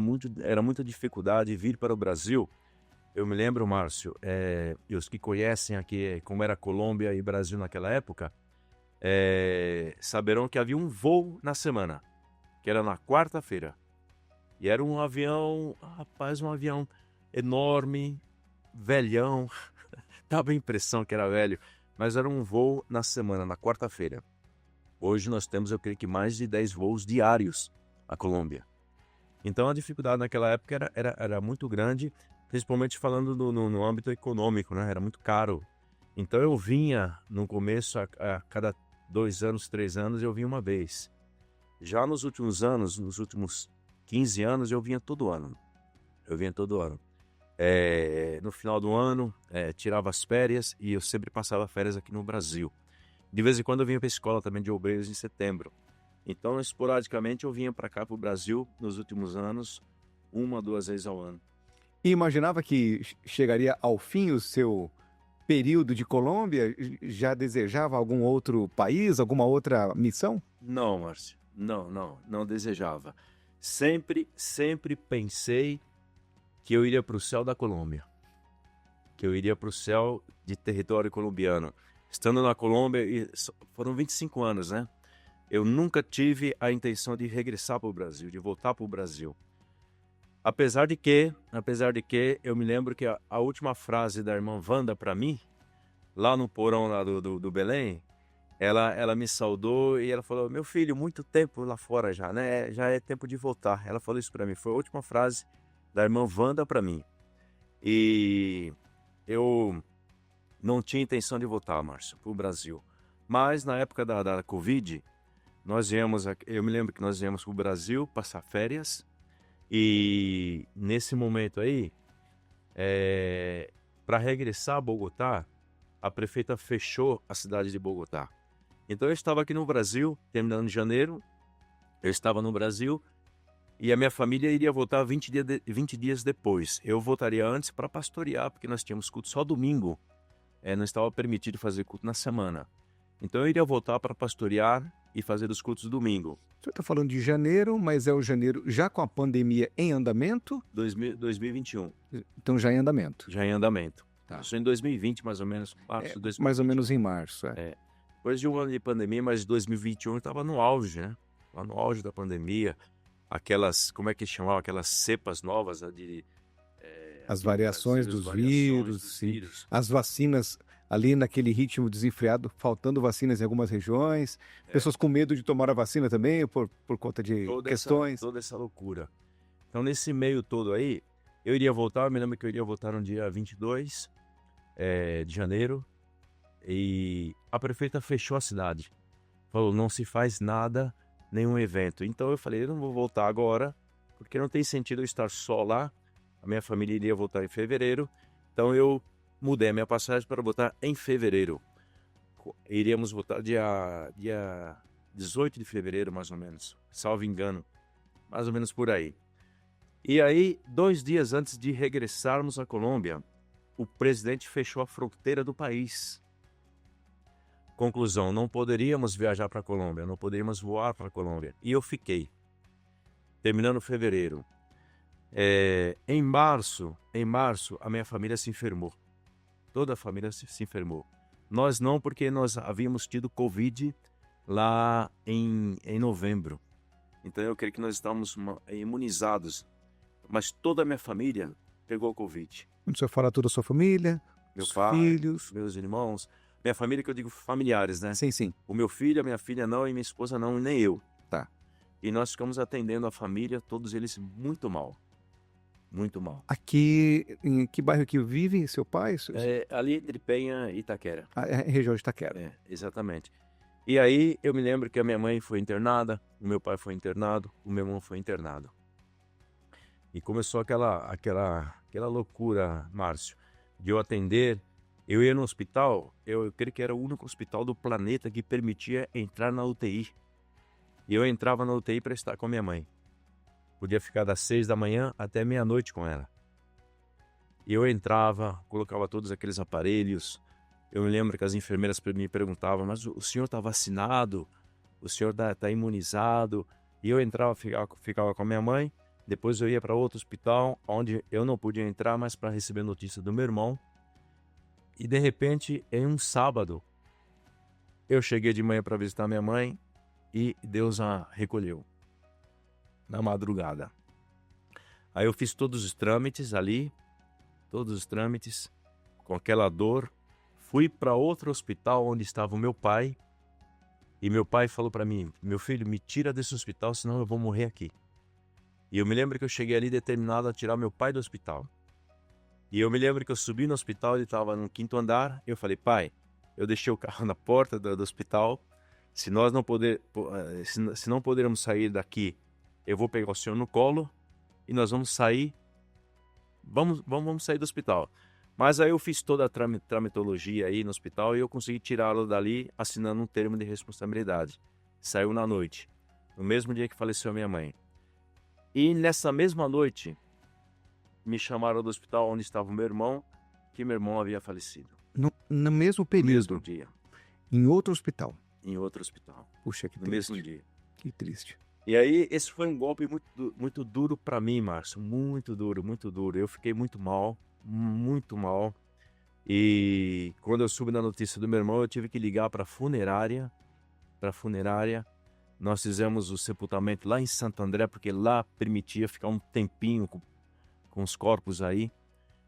era muita dificuldade vir para o Brasil. Eu me lembro, Márcio, e os que conhecem aqui como era Colômbia e Brasil naquela época, saberão que havia um voo na semana, que era na quarta-feira. E era um avião, rapaz, um avião enorme, velhão. Dava a impressão que era velho, mas era um voo na semana, na quarta-feira. Hoje nós temos, eu creio que mais de 10 voos diários à Colômbia. Então a dificuldade naquela época era muito grande, principalmente falando no âmbito econômico, né? Era muito caro. Então eu vinha no começo, a cada 2 anos, 3 anos, eu vinha uma vez. Já nos últimos anos, nos últimos 15 anos, eu vinha todo ano. No final do ano, tirava as férias e eu sempre passava férias aqui no Brasil. De vez em quando eu vinha para a escola também de obreiros em setembro. Então, esporadicamente, eu vinha para cá, para o Brasil, nos últimos anos, 1, 2 vezes ao ano. E imaginava que chegaria ao fim o seu período de Colômbia? Já desejava algum outro país, alguma outra missão? Não, Márcio, não desejava. Sempre pensei que eu iria para o céu da Colômbia, que eu iria para o céu de território colombiano. Estando na Colômbia, foram 25 anos, né? Eu nunca tive a intenção de regressar para o Brasil, de voltar para o Brasil. Apesar de que, eu me lembro que a última frase da irmã Wanda para mim, lá no porão lá do Belém, ela me saudou e ela falou: meu filho, muito tempo lá fora já, né? Já é tempo de voltar. Ela falou isso para mim, foi a última frase da irmã Wanda para mim. E eu não tinha intenção de voltar, Márcio, para o Brasil. Mas na época da Covid, eu me lembro que nós viemos para o Brasil passar férias. E nesse momento aí, para regressar a Bogotá, a prefeita fechou a cidade de Bogotá. Então eu estava aqui no Brasil, terminando em janeiro, eu estava no Brasil e a minha família iria voltar 20 dias depois. Eu voltaria antes para pastorear, porque nós tínhamos culto só domingo, não estava permitido fazer culto na semana. Então eu iria voltar para pastorear e fazer os cultos domingo. O senhor está falando de janeiro, mas é o janeiro já com a pandemia em andamento? 2021. Então já em andamento. Já em andamento. Tá. Isso em 2020, mais ou menos. Mais ou menos em março. Depois de um ano de pandemia, mas 2021 estava no auge, né? Lá no auge da pandemia. Aquelas, como é que chamava? Aquelas cepas novas as variações dos vírus. As vacinas ali naquele ritmo desenfreado, faltando vacinas em algumas regiões, pessoas com medo de tomar a vacina também por conta de questões. Toda essa loucura. Então, nesse meio todo aí, eu iria voltar, eu me lembro que eu iria voltar no dia 22 de janeiro, e a prefeita fechou a cidade. Falou, não se faz nada, nenhum evento. Então eu falei, eu não vou voltar agora, porque não tem sentido eu estar só lá. A minha família iria voltar em fevereiro, então eu mudei a minha passagem para voltar em fevereiro. Iríamos voltar dia 18 de fevereiro, mais ou menos, salvo engano, mais ou menos por aí. E aí, 2 dias antes de regressarmos à Colômbia, o presidente fechou a fronteira do país. Conclusão, não poderíamos viajar para a Colômbia, não poderíamos voar para a Colômbia. E eu fiquei, terminando fevereiro. Em março, a minha família se enfermou. Toda a família se enfermou. Nós não, porque nós havíamos tido Covid lá em novembro. Então eu creio que nós estávamos imunizados. Mas toda a minha família pegou Covid. Quando o senhor fala toda a sua família, Meu os pai, filhos. meus irmãos. Minha família, que eu digo familiares, né? Sim, sim. O meu filho, a minha filha não, e minha esposa não, nem eu. Tá. E nós ficamos atendendo a família, todos eles muito mal. Muito mal. Aqui, em que bairro que vive seu pai? Ali entre Penha e Itaquera. Região de Itaquera. Exatamente. E aí eu me lembro que a minha mãe foi internada, o meu pai foi internado, o meu irmão foi internado. E começou aquela loucura, Márcio, de eu atender. Eu ia no hospital, eu creio que era o único hospital do planeta que permitia entrar na UTI. E eu entrava na UTI para estar com a minha mãe. Podia ficar das 6 da manhã até meia-noite com ela. E eu entrava, colocava todos aqueles aparelhos. Eu me lembro que as enfermeiras me perguntavam, mas o senhor está vacinado? O senhor está imunizado? E eu entrava, ficava com a minha mãe. Depois eu ia para outro hospital, onde eu não podia entrar, mas para receber notícia do meu irmão. E de repente, em um sábado, eu cheguei de manhã para visitar minha mãe e Deus a recolheu, na madrugada. Aí eu fiz todos os trâmites ali, com aquela dor. Fui para outro hospital onde estava o meu pai. E meu pai falou para mim, meu filho, me tira desse hospital, senão eu vou morrer aqui. E eu me lembro que eu cheguei ali determinado a tirar meu pai do hospital. E eu me lembro que eu subi no hospital, ele estava no 5º andar. Eu falei, pai, eu deixei o carro na porta do hospital. Se nós não se não podermos sair daqui, eu vou pegar o senhor no colo e nós vamos sair. Vamos sair do hospital. Mas aí eu fiz toda a tramitologia aí no hospital e eu consegui tirá-lo dali assinando um termo de responsabilidade. Saiu na noite, no mesmo dia que faleceu a minha mãe. E nessa mesma noite, me chamaram do hospital onde estava o meu irmão, que meu irmão havia falecido. No mesmo período? No mesmo dia. Em outro hospital? Em outro hospital. Puxa, que triste. triste. No mesmo dia. Que triste. E aí, esse foi um golpe muito, muito duro para mim, Márcio. Muito duro, muito duro. Eu fiquei muito mal. E quando eu soube da notícia do meu irmão, eu tive que ligar para a funerária. Nós fizemos o sepultamento lá em Santo André, porque lá permitia ficar um tempinho com os corpos aí.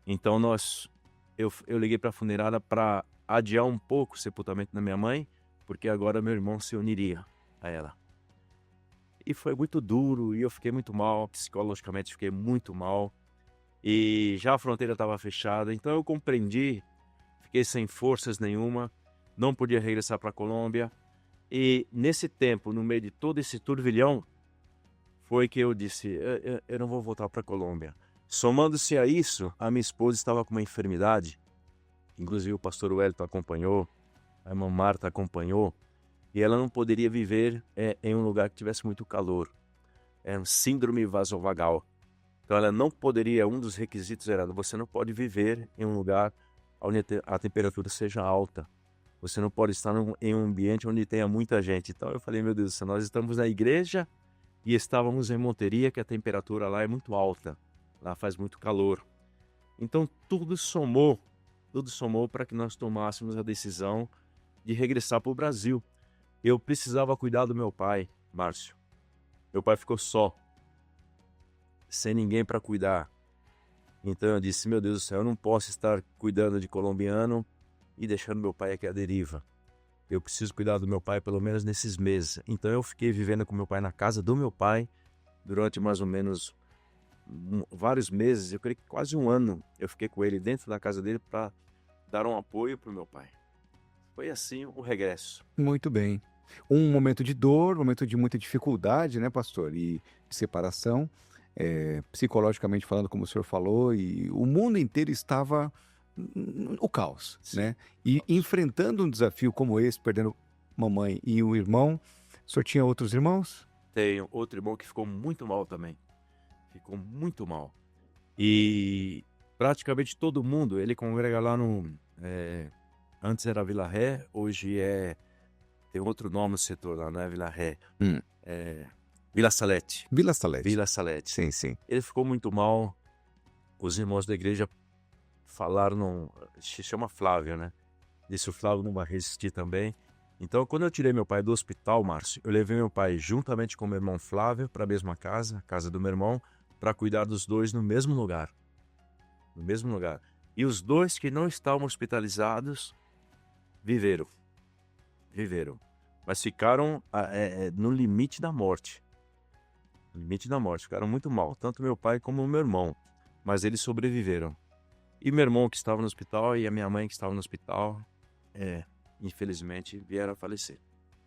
Então eu liguei para a funerária para adiar um pouco o sepultamento da minha mãe, porque agora meu irmão se uniria a ela. E foi muito duro, e eu fiquei muito mal, psicologicamente fiquei muito mal. E já a fronteira estava fechada, então eu compreendi, fiquei sem forças nenhuma, não podia regressar para a Colômbia. E nesse tempo, no meio de todo esse turbilhão, foi que eu disse, eu não vou voltar para a Colômbia. Somando-se a isso, a minha esposa estava com uma enfermidade, inclusive o pastor Wellington acompanhou, a irmã Marta acompanhou, e ela não poderia viver em um lugar que tivesse muito calor. Era um síndrome vasovagal. Então ela não poderia, um dos requisitos era, você não pode viver em um lugar onde a temperatura seja alta. Você não pode estar em um ambiente onde tenha muita gente. Então eu falei, meu Deus do céu, nós estamos na igreja e estávamos em Monteria, que a temperatura lá é muito alta. Lá faz muito calor. Então tudo somou para que nós tomássemos a decisão de regressar para o Brasil. Eu precisava cuidar do meu pai, Márcio. Meu pai ficou só, sem ninguém para cuidar. Então eu disse, meu Deus do céu, eu não posso estar cuidando de colombiano e deixando meu pai aqui à deriva. Eu preciso cuidar do meu pai pelo menos nesses meses. Então eu fiquei vivendo com meu pai na casa do meu pai durante mais ou menos vários meses, eu creio que quase um ano. Eu fiquei com ele dentro da casa dele para dar um apoio para o meu pai. Foi assim o regresso. Muito bem. Um momento de dor, um momento de muita dificuldade, né, pastor? E de separação, psicologicamente falando, como o senhor falou, e o mundo inteiro estava o caos, Sim. né? E enfrentando um desafio como esse, perdendo mamãe e um irmão, o senhor tinha outros irmãos? Tenho outro irmão que ficou muito mal também. Ficou muito mal. E praticamente todo mundo, ele congrega lá no... antes era Vila Ré, hoje tem outro nome no setor lá, não é Vila Ré. Vila Salete. Vila Salete. Vila Salete. Sim, sim. Ele ficou muito mal. Os irmãos da igreja falaram, se chama Flávio, né? Disse o Flávio não vai resistir também. Então, quando eu tirei meu pai do hospital, Márcio, eu levei meu pai juntamente com meu irmão Flávio para a mesma casa, a casa do meu irmão, para cuidar dos dois no mesmo lugar. No mesmo lugar. E os dois que não estavam hospitalizados viveram. Mas ficaram no limite da morte. No limite da morte. Ficaram muito mal, tanto meu pai como o meu irmão. Mas eles sobreviveram. E meu irmão que estava no hospital e a minha mãe que estava no hospital, infelizmente, vieram a falecer.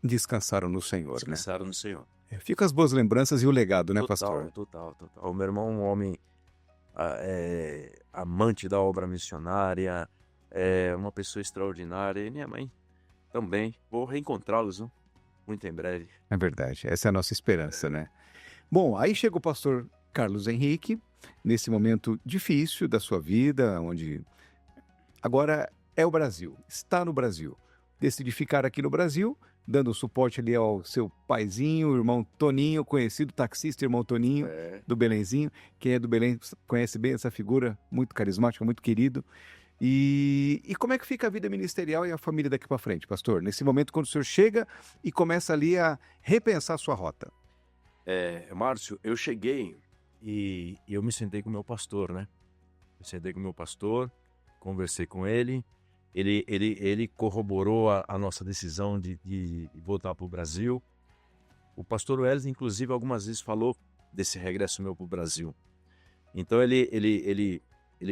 Descansaram no Senhor, Descansaram no Senhor. né? Fica as boas lembranças e o legado, né, Total, pastor? total. O meu irmão é um homem amante da obra missionária, uma pessoa extraordinária. E minha mãe também. Vou reencontrá-los, né? Muito em breve. É verdade, essa é a nossa esperança, né? Bom, aí chega o pastor Carlos Henrique, nesse momento difícil da sua vida, onde agora é o Brasil, está no Brasil. Decide ficar aqui no Brasil, dando suporte ali ao seu paizinho, o irmão Toninho, conhecido taxista, irmão Toninho, do Belenzinho. Quem é do Belém conhece bem essa figura, muito carismática, muito querido. E como é que fica a vida ministerial e a família daqui para frente, pastor? Nesse momento, quando o senhor chega e começa ali a repensar a sua rota. Márcio, eu cheguei e eu me sentei com o meu pastor, né? Eu sentei com o meu pastor, conversei com ele. Ele corroborou a nossa decisão de voltar para o Brasil. O pastor Welles, inclusive, algumas vezes falou desse regresso meu para o Brasil. Então, ele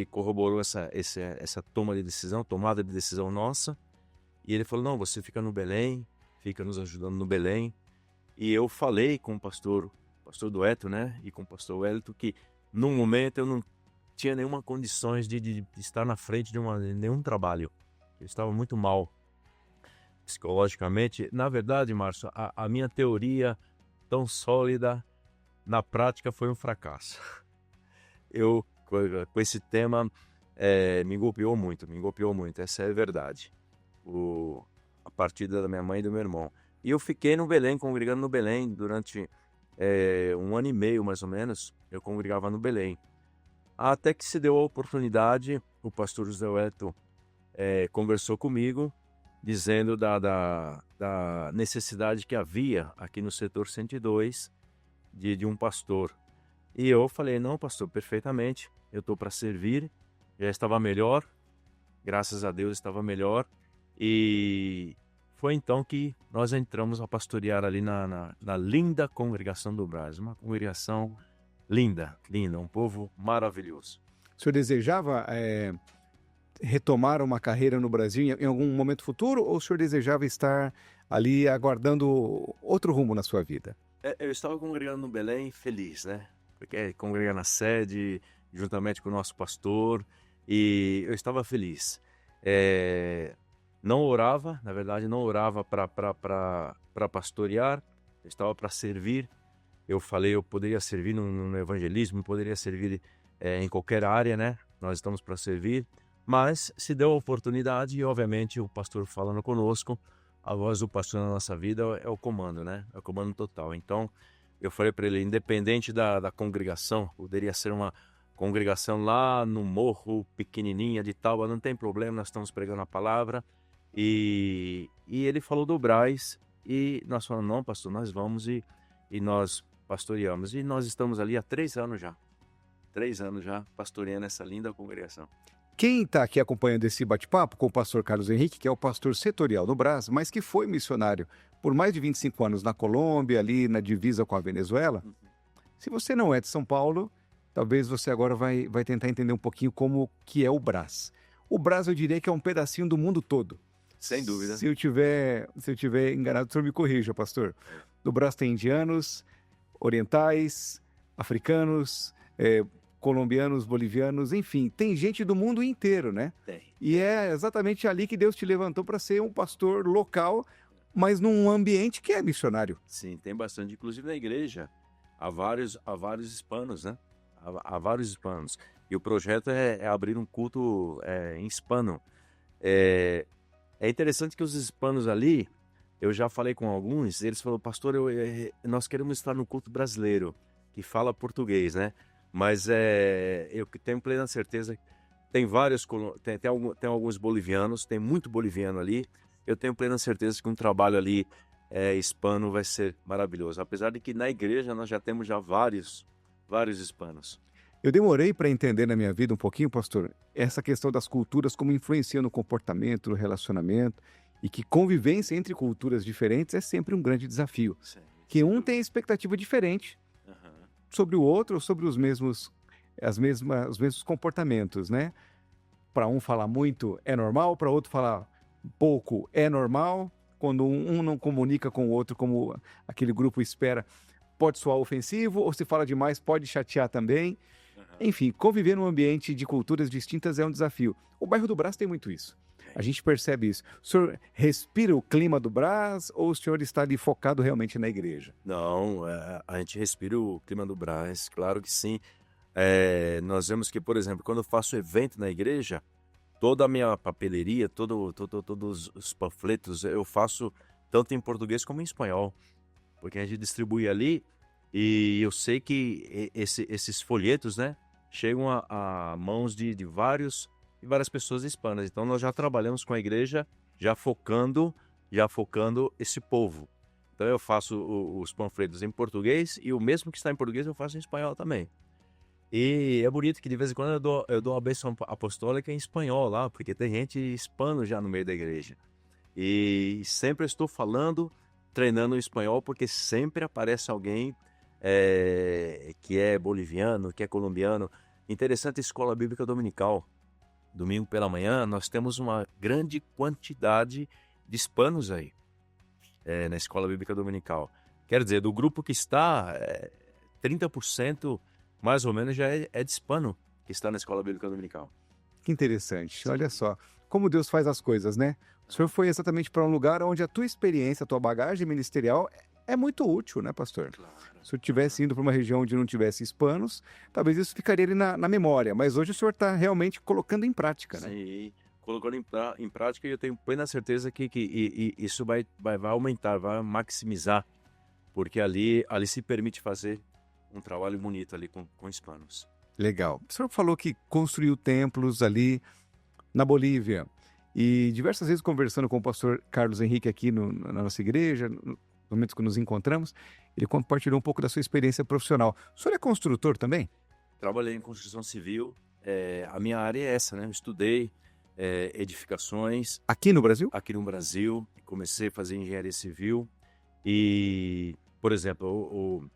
corroborou essa tomada de decisão nossa. E ele falou, não, você fica no Belém, fica nos ajudando no Belém. E eu falei com o pastor Dueto, né? E com o pastor Wellington, que no momento eu não tinha nenhuma condições de estar na frente de nenhum trabalho. Eu estava muito mal psicologicamente. Na verdade, Márcio, a minha teoria tão sólida, na prática foi um fracasso. Eu, com esse tema, me golpeou muito, essa é a verdade. A partida da minha mãe e do meu irmão. E eu fiquei no Belém, congregando no Belém durante 1 ano e meio, mais ou menos, eu congregava no Belém. Até que se deu a oportunidade, o pastor José Wellington conversou comigo, dizendo da necessidade que havia aqui no setor 102 de um pastor. E eu falei, não, pastor, perfeitamente, eu estou para servir, já estava melhor, graças a Deus estava melhor. E foi então que nós entramos a pastorear ali na linda congregação do Brás, uma congregação linda, um povo maravilhoso. O senhor desejava retomar uma carreira no Brasil em algum momento futuro, ou o senhor desejava estar ali aguardando outro rumo na sua vida? Eu estava congregando no Belém feliz, né? Porque congregar na sede, juntamente com o nosso pastor, e eu estava feliz. Não orava, na verdade, não orava para pastorear, eu estava para servir. Eu falei, eu poderia servir no evangelismo, poderia servir em qualquer área, né? Nós estamos para servir. Mas se deu a oportunidade e, obviamente, o pastor falando conosco, a voz do pastor na nossa vida é o comando, né? É o comando total. Então, eu falei para ele, independente da congregação, poderia ser uma congregação lá no morro, pequenininha de Tauba, não tem problema, nós estamos pregando a palavra. E ele falou do Brás e nós falamos, não, pastor, nós vamos e nós pastoreamos. E nós estamos ali há 3 anos já. 3 anos já pastoreando essa linda congregação. Quem está aqui acompanhando esse bate-papo com o pastor Carlos Henrique, que é o pastor setorial no Brás, mas que foi missionário por mais de 25 anos na Colômbia, ali na divisa com a Venezuela. Se você não é de São Paulo, talvez você agora vai tentar entender um pouquinho como que é o Brás. O Brás, eu diria que é um pedacinho do mundo todo. Sem dúvida. Se eu tiver enganado, o senhor me corrija, pastor. No Brás tem indianos, orientais, africanos, colombianos, bolivianos, enfim, tem gente do mundo inteiro, né? Tem. E é exatamente ali que Deus te levantou para ser um pastor local, mas num ambiente que é missionário. Sim, tem bastante. Inclusive na igreja, há vários hispanos, né? Há vários hispanos. E o projeto é abrir um culto em hispano. É interessante que os hispanos ali, eu já falei com alguns, eles falaram, pastor, nós queremos estar no culto brasileiro, que fala português, né? Mas eu tenho plena certeza que tem vários, tem alguns bolivianos, tem muito boliviano ali. Eu tenho plena certeza que um trabalho ali hispano vai ser maravilhoso. Apesar de que na igreja nós já temos vários hispanos. Eu demorei para entender na minha vida um pouquinho, pastor, essa questão das culturas, como influencia no comportamento, no relacionamento, e que convivência entre culturas diferentes é sempre um grande desafio. Sim, que um tem expectativa diferente sobre o outro, ou sobre os mesmos comportamentos, né? Para um falar muito é normal, para outro falar pouco é normal. Quando um não comunica com o outro como aquele grupo espera, pode soar ofensivo, ou se fala demais pode chatear também. Enfim, conviver num ambiente de culturas distintas é um desafio. O bairro do Brás tem muito isso. A gente percebe isso. O senhor respira o clima do Brás ou o senhor está ali focado realmente na igreja? Não, a gente respira o clima do Brás, claro que sim. Nós vemos que, por exemplo, quando eu faço evento na igreja, toda a minha papeleria, todos os panfletos, eu faço tanto em português como em espanhol, porque a gente distribui ali e eu sei que esses folhetos, né, chegam a mãos de várias pessoas hispanas. Então nós já trabalhamos com a igreja, já focando esse povo. Então eu faço os panfletos em português e o mesmo que está em português eu faço em espanhol também. E é bonito que de vez em quando eu dou a bênção apostólica em espanhol lá, porque tem gente hispano já no meio da igreja. E sempre estou falando, treinando o espanhol, porque sempre aparece alguém que é boliviano, que é colombiano. Interessante a escola bíblica dominical. Domingo pela manhã, nós temos uma grande quantidade de hispanos aí, na escola bíblica dominical. Quer dizer, do grupo que está, 30% mais ou menos já é de hispano que está na escola bíblica dominical. Que interessante. Olha só, como Deus faz as coisas, né? O senhor foi exatamente para um lugar onde a tua experiência, a tua bagagem ministerial é muito útil, né, pastor? Claro. Se o senhor tivesse indo para uma região onde não tivesse hispanos, talvez isso ficaria ali na memória, mas hoje o senhor está realmente colocando em prática, né? Sim, colocando em prática e eu tenho plena certeza que isso vai aumentar, vai maximizar, porque ali se permite fazer um trabalho bonito ali com hispanos. Legal. O senhor falou que construiu templos ali na Bolívia e diversas vezes conversando com o pastor Carlos Henrique aqui na nossa igreja, nos momentos que nos encontramos, ele compartilhou um pouco da sua experiência profissional. O senhor é construtor também? Trabalhei em construção civil, a minha área é essa, né? Eu estudei edificações. Aqui no Brasil? Aqui no Brasil, comecei a fazer engenharia civil e, por exemplo,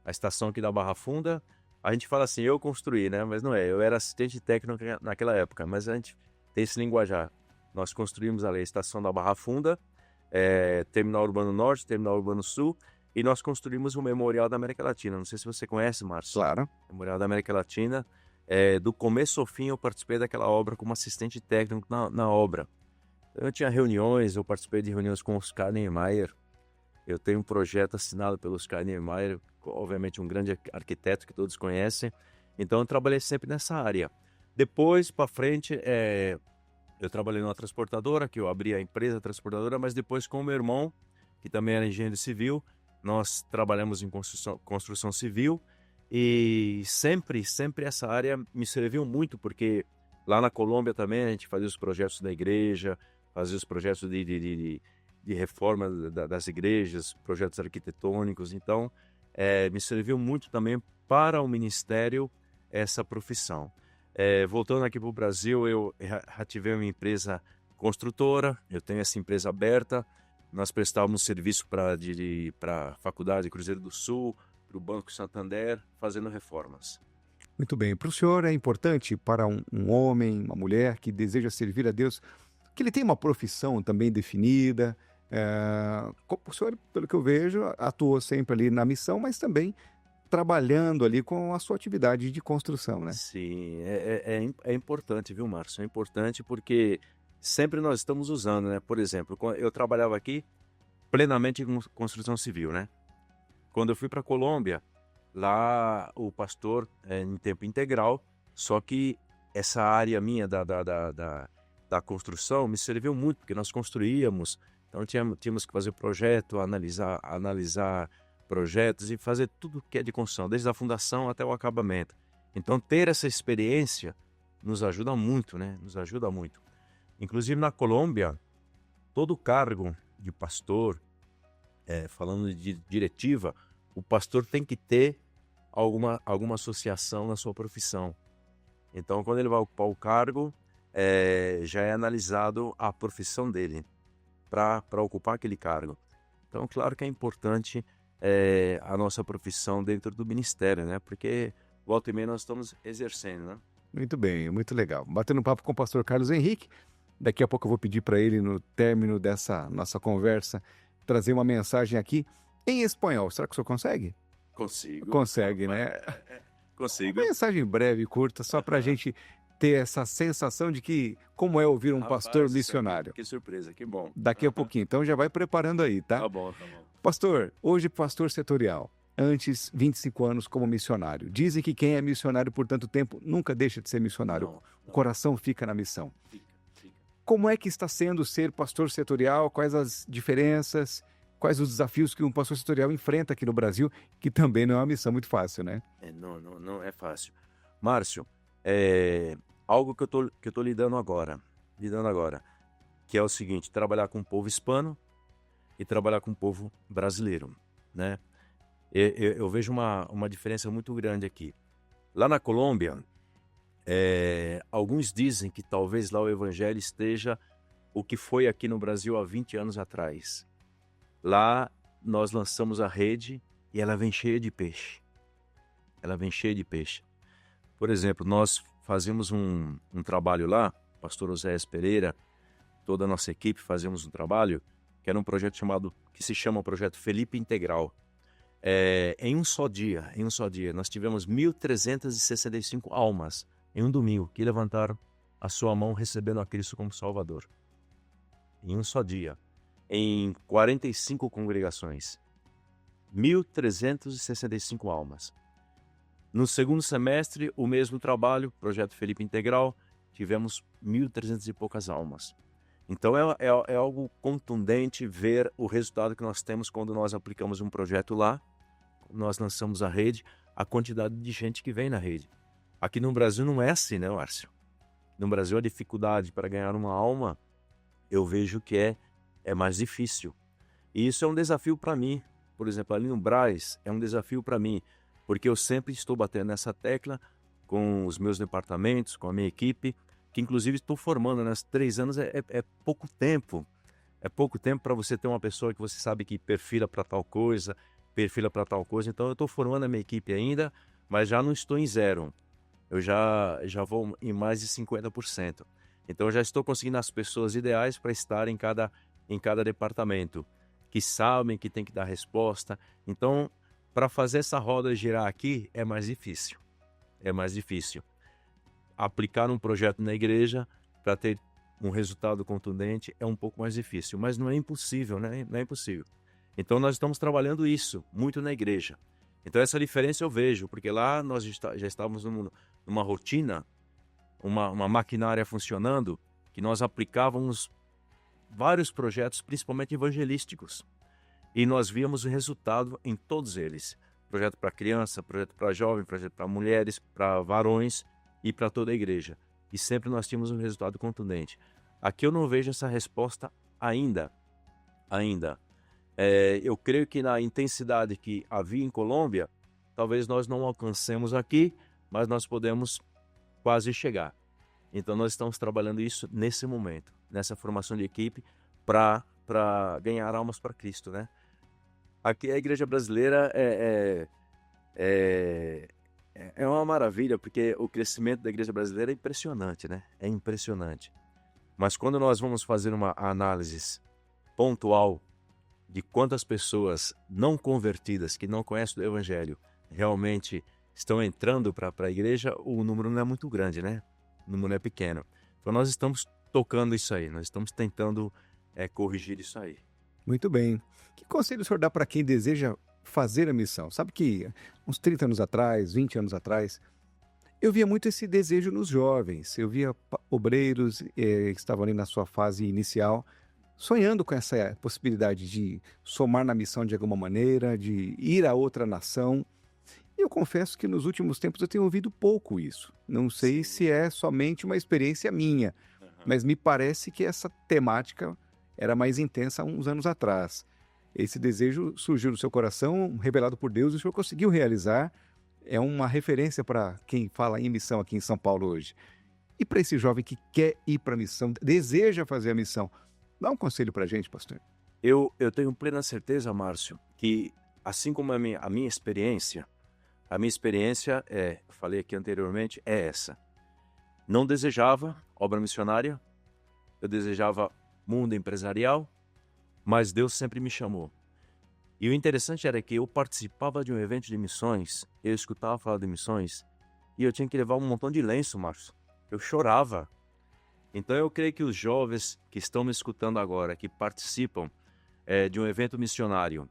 a estação aqui da Barra Funda, a gente fala assim, eu construí, né? Mas não é, eu era assistente técnico naquela época, mas a gente tem esse linguajar. Nós construímos ali a estação da Barra Funda, Terminal Urbano Norte, Terminal Urbano Sul, e nós construímos o Memorial da América Latina. Não sei se você conhece, Márcio. Claro. Memorial da América Latina. Do começo ao fim eu participei daquela obra como assistente técnico na obra. Eu tinha reuniões, eu participei de reuniões com o Oscar Niemeyer. Eu tenho um projeto assinado pelo Oscar Niemeyer, obviamente um grande arquiteto que todos conhecem. Então eu trabalhei sempre nessa área. Depois, para frente, eu trabalhei numa transportadora, que eu abri a empresa transportadora, mas depois com o meu irmão, que também era engenheiro civil, nós trabalhamos em construção civil e sempre essa área me serviu muito, porque lá na Colômbia também a gente fazia os projetos da igreja, fazia os projetos de reforma das igrejas, projetos arquitetônicos, então me serviu muito também para o ministério essa profissão. Voltando aqui para o Brasil, eu reativei uma empresa construtora, eu tenho essa empresa aberta, nós prestávamos serviço para a Faculdade Cruzeiro do Sul, para o Banco Santander, fazendo reformas. Muito bem. Para o senhor é importante para um homem, uma mulher que deseja servir a Deus, que ele tenha uma profissão também definida. O senhor, pelo que eu vejo, atuou sempre ali na missão, mas também trabalhando ali com a sua atividade de construção, né? Sim, é importante, viu, Márcio? É importante porque sempre nós estamos usando, né? Por exemplo, eu trabalhava aqui plenamente com construção civil, né? Quando eu fui para a Colômbia, lá o pastor é em tempo integral, só que essa área minha da construção me serviu muito, porque nós construíamos, então tínhamos que fazer projeto, analisar projetos e fazer tudo que é de construção, desde a fundação até o acabamento. Então ter essa experiência nos ajuda muito, né? Nos ajuda muito. Inclusive na Colômbia, todo cargo de pastor, falando de diretiva, o pastor tem que ter alguma associação na sua profissão. Então, quando ele vai ocupar o cargo, já é analisado a profissão dele para ocupar aquele cargo. Então, claro que é importante a nossa profissão dentro do ministério, né? Porque volta e meia nós estamos exercendo, né? Muito bem, muito legal. Batendo um papo com o pastor Carlos Henrique. Daqui a pouco eu vou pedir para ele, no término dessa nossa conversa, trazer uma mensagem aqui em espanhol. Será que o senhor consegue? Consigo. Consegue, né? Consigo. Uma mensagem breve, curta, só para a gente ter essa sensação de que, como é ouvir um pastor missionário. Que surpresa, que bom. Daqui a pouquinho, então já vai preparando aí, tá? Tá bom, tá bom. Pastor, hoje pastor setorial, antes 25 anos como missionário. Dizem que quem é missionário por tanto tempo nunca deixa de ser missionário. Não. O coração fica na missão. Fica. Como é que está sendo ser pastor setorial? Quais as diferenças? Quais os desafios que um pastor setorial enfrenta aqui no Brasil? Que também não é uma missão muito fácil, né? Não é fácil. Márcio, algo que eu tô lidando agora, que é o seguinte: trabalhar com o povo hispano e trabalhar com o povo brasileiro, né? Eu vejo uma diferença muito grande aqui. Lá na Colômbia, alguns dizem que talvez lá o evangelho esteja o que foi aqui no Brasil há 20 anos atrás. Lá nós lançamos a rede e ela vem cheia de peixe. Por exemplo, nós fazemos um trabalho lá, pastor Oséias Pereira, toda a nossa equipe fazemos um trabalho que era um projeto que se chama o Projeto Felipe Integral. Em um só dia, nós tivemos 1.365 almas em um domingo que levantaram a sua mão recebendo a Cristo como Salvador. Em um só dia, em 45 congregações, 1.365 almas. No segundo semestre, o mesmo trabalho, Projeto Felipe Integral, tivemos 1.300 e poucas almas. Então é algo contundente ver o resultado que nós temos quando nós aplicamos um projeto lá, nós lançamos a rede, a quantidade de gente que vem na rede. Aqui no Brasil não é assim, né, Márcio? No Brasil a dificuldade para ganhar uma alma, eu vejo que é mais difícil. E isso é um desafio para mim. Por exemplo, ali no Brás é um desafio para mim, porque eu sempre estou batendo nessa tecla com os meus departamentos, com a minha equipe, que inclusive estou formando, né? 3 anos é pouco tempo. É pouco tempo para você ter uma pessoa que você sabe que perfila para tal coisa. Então eu estou formando a minha equipe ainda, mas já não estou em zero. Eu já vou em mais de 50%. Então eu já estou conseguindo as pessoas ideais para estar em cada departamento, que sabem que tem que dar resposta. Então, para fazer essa roda girar aqui é mais difícil. Aplicar um projeto na igreja para ter um resultado contundente é um pouco mais difícil, mas não é impossível, né? Não é impossível. Então nós estamos trabalhando isso muito na igreja. Então essa diferença eu vejo, porque lá nós já estávamos numa rotina, uma maquinária funcionando, que nós aplicávamos vários projetos, principalmente evangelísticos. E nós víamos o resultado em todos eles. Projeto para criança, projeto para jovem, projeto para mulheres, para varões e para toda a igreja. E sempre nós tínhamos um resultado contundente. Aqui eu não vejo essa resposta ainda. Eu creio que na intensidade que havia em Colômbia, talvez nós não alcancemos aqui, mas nós podemos quase chegar. Então nós estamos trabalhando isso nesse momento, nessa formação de equipe para ganhar almas para Cristo, né? Aqui a igreja brasileira é uma maravilha, porque o crescimento da igreja brasileira é impressionante, né? É impressionante. Mas quando nós vamos fazer uma análise pontual de quantas pessoas não convertidas, que não conhecem o evangelho, realmente estão entrando para a igreja, o número não é muito grande, né? O número é pequeno. Então nós estamos tocando isso aí, nós estamos tentando corrigir isso aí. Muito bem. Que conselho o senhor dá para quem deseja fazer a missão? Sabe que uns 30 anos atrás, 20 anos atrás, eu via muito esse desejo nos jovens. Eu via obreiros que estavam ali na sua fase inicial, sonhando com essa possibilidade de somar na missão de alguma maneira, de ir a outra nação. E eu confesso que nos últimos tempos eu tenho ouvido pouco isso. Não sei se é somente uma experiência minha, mas me parece que essa temática era mais intensa há uns anos atrás. Esse desejo surgiu no seu coração, revelado por Deus, e o senhor conseguiu realizar. É uma referência para quem fala em missão aqui em São Paulo hoje. E para esse jovem que quer ir para a missão, deseja fazer a missão, dá um conselho para a gente, pastor. Eu tenho plena certeza, Márcio, que assim como a minha experiência falei aqui anteriormente, é essa. Não desejava obra missionária, eu desejava mundo empresarial, mas Deus sempre me chamou. E o interessante era que eu participava de um evento de missões, eu escutava falar de missões, e eu tinha que levar um montão de lenço, Márcio. Eu chorava. Então eu creio que os jovens que estão me escutando agora, que participam de um evento missionário,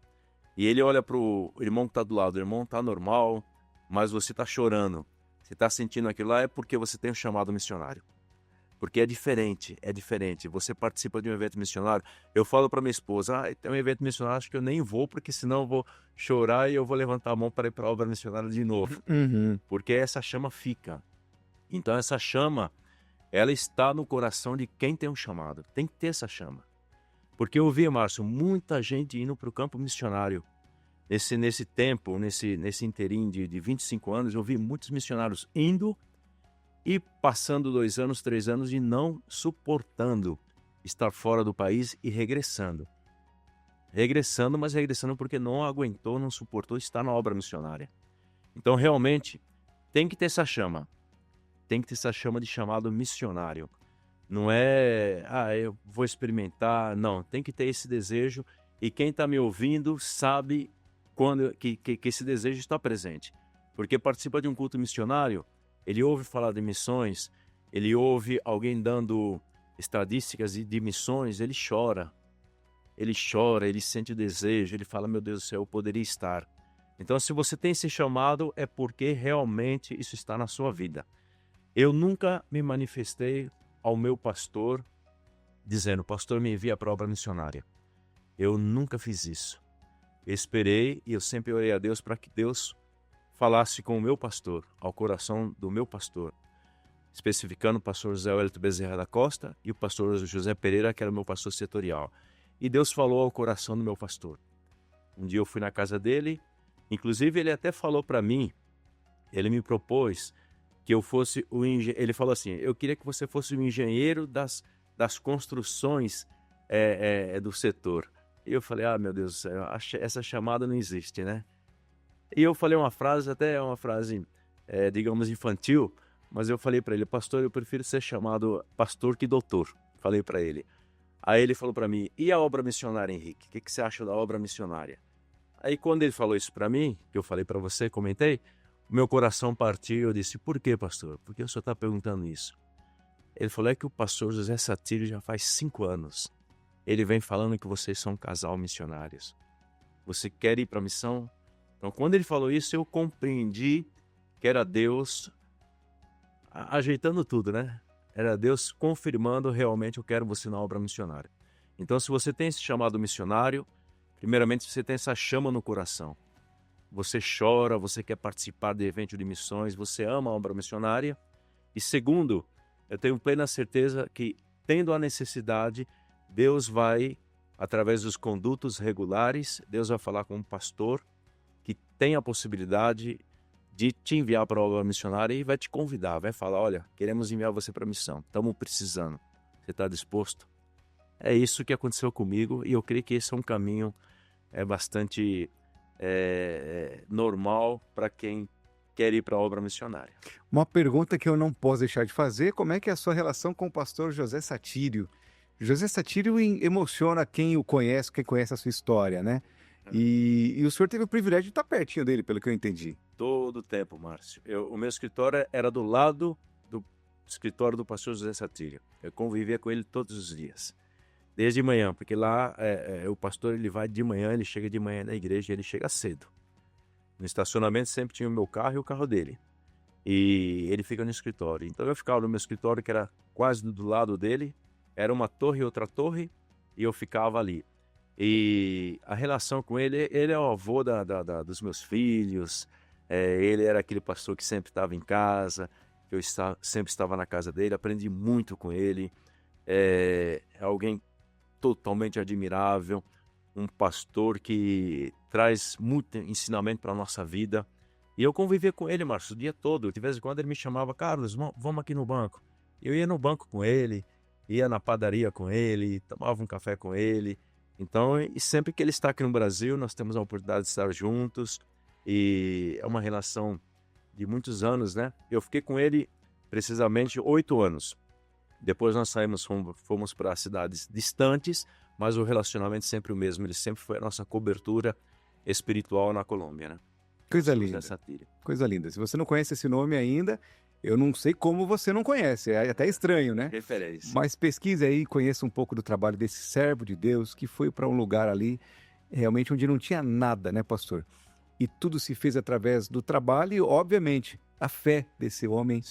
e ele olha para o irmão que está do lado, o irmão está normal, mas você está chorando, você está sentindo aquilo lá, é porque você tem um chamado missionário. Porque é diferente. Você participa de um evento missionário. Eu falo para minha esposa, tem um evento missionário, acho que eu nem vou, porque senão eu vou chorar e eu vou levantar a mão para ir para a obra missionária de novo. Porque essa chama fica. Então essa chama, ela está no coração de quem tem um chamado. Tem que ter essa chama. Porque eu vi, Márcio, muita gente indo para o campo missionário. Nesse tempo, nesse interim de 25 anos, eu vi muitos missionários indo e passando 2 anos, 3 anos e não suportando estar fora do país e regressando. Mas regressando porque não aguentou, não suportou estar na obra missionária. Então, realmente, tem que ter essa chama. Tem que ter essa chama de chamado missionário. Não é, eu vou experimentar. Não, tem que ter esse desejo. E quem está me ouvindo sabe quando que esse desejo está presente. Porque participa de um culto missionário, ele ouve falar de missões, ele ouve alguém dando estadísticas de missões, ele chora, ele sente o desejo, ele fala, meu Deus do céu, eu poderia estar. Então, se você tem esse chamado, é porque realmente isso está na sua vida. Eu nunca me manifestei ao meu pastor dizendo, pastor, me envia para a obra missionária. Eu nunca fiz isso. Eu esperei e eu sempre orei a Deus para que Deus falasse com o meu pastor, ao coração do meu pastor, especificando o pastor José Wellington Bezerra da Costa e o pastor José Pereira, que era o meu pastor setorial. E Deus falou ao coração do meu pastor. Um dia eu fui na casa dele, inclusive ele até falou para mim, ele me propôs que eu fosse o engenheiro, ele falou assim, eu queria que você fosse o engenheiro das construções do setor. E eu falei, meu Deus do céu, essa chamada não existe, né? E eu falei uma frase, até uma frase, digamos, infantil, mas eu falei para ele, pastor, eu prefiro ser chamado pastor que doutor. Falei para ele. Aí ele falou para mim, e a obra missionária, Henrique? O que você acha da obra missionária? Aí quando ele falou isso para mim, que eu falei para você, comentei, o meu coração partiu, eu disse, por que, pastor? Por que o senhor está perguntando isso? Ele falou, é que o pastor José Satírio já faz 5 anos. Ele vem falando que vocês são um casal missionários. Você quer ir para a missão? Então, quando ele falou isso, eu compreendi que era Deus ajeitando tudo, né? Era Deus confirmando realmente eu quero você na obra missionária. Então, se você tem esse chamado missionário, primeiramente você tem essa chama no coração. Você chora, você quer participar de evento de missões, você ama a obra missionária. E segundo, eu tenho plena certeza que, tendo a necessidade, Deus vai, através dos condutos regulares, Deus vai falar com um pastor que tem a possibilidade de te enviar para a obra missionária e vai te convidar, vai falar, olha, queremos enviar você para a missão, estamos precisando, você está disposto? É isso que aconteceu comigo e eu creio que esse é um caminho bastante normal para quem quer ir para a obra missionária. Uma pergunta que eu não posso deixar de fazer, como é que é a sua relação com o pastor José Satírio? José Satírio emociona quem o conhece, quem conhece a sua história, né? E o senhor teve o privilégio de estar pertinho dele, pelo que eu entendi. Todo o tempo, Márcio. O meu escritório era do lado do escritório do pastor José Satírio. Eu convivia com ele todos os dias. Desde manhã, porque lá o pastor ele vai de manhã, ele chega de manhã na igreja, ele chega cedo. No estacionamento sempre tinha o meu carro e o carro dele. E ele fica no escritório. Então eu ficava no meu escritório, que era quase do lado dele. Era uma torre e outra torre, e eu ficava ali. E a relação com ele é o avô dos meus filhos. Ele era aquele pastor que sempre estava em casa, que eu sempre estava na casa dele. Aprendi muito com ele. É alguém totalmente admirável, um pastor que traz muito ensinamento para a nossa vida. E eu convivia com ele, Márcio, o dia todo. De vez em quando ele me chamava, Carlos, vamos aqui no banco. Eu ia no banco com ele, ia na padaria com ele, tomava um café com ele. Então, e sempre que ele está aqui no Brasil, nós temos a oportunidade de estar juntos. E é uma relação de muitos anos, né? Eu fiquei com ele precisamente 8 anos. Depois nós saímos, fomos para cidades distantes, mas o relacionamento sempre o mesmo. Ele sempre foi a nossa cobertura espiritual na Colômbia, né? Coisa linda. Coisa linda. Se você não conhece esse nome ainda, eu não sei como você não conhece. É até estranho, né? Referência. Mas pesquise aí, conheça um pouco do trabalho desse servo de Deus que foi para um lugar ali, realmente onde não tinha nada, né, pastor? E tudo se fez através do trabalho e, obviamente, a fé desse homem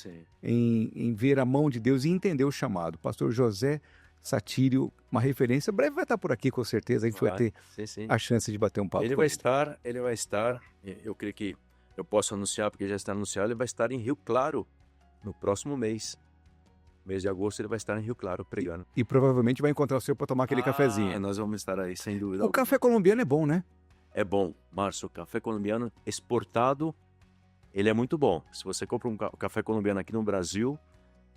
em ver a mão de Deus e entender o chamado. Pastor José Satírio, uma referência, breve vai estar por aqui com certeza, a gente vai ter a chance de bater um papo. Ele vai estar, eu creio que eu posso anunciar, porque já está anunciado, ele vai estar em Rio Claro no próximo mês. Mês de agosto ele vai estar em Rio Claro pregando. E provavelmente vai encontrar o senhor para tomar aquele cafezinho. Nós vamos estar aí, sem dúvida. O café colombiano é bom, né? É bom, Márcio, o café colombiano exportado, ele é muito bom. Se você compra um café colombiano aqui no Brasil,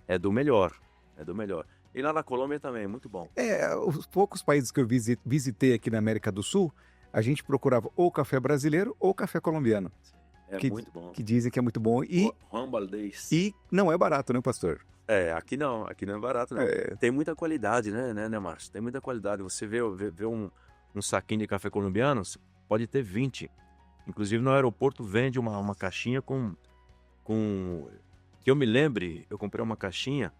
é do melhor, E lá na Colômbia também, é muito bom. Os poucos países que eu visitei aqui na América do Sul, a gente procurava ou café brasileiro ou café colombiano. Muito bom. Que dizem que é muito bom. Juan Valdez. E não é barato, né, pastor? Aqui não é barato, não. Tem muita qualidade, né, Márcio? Tem muita qualidade. Você vê um saquinho de café colombiano, pode ter 20. Inclusive no aeroporto vende uma caixinha com... Que eu me lembre, eu comprei uma caixinha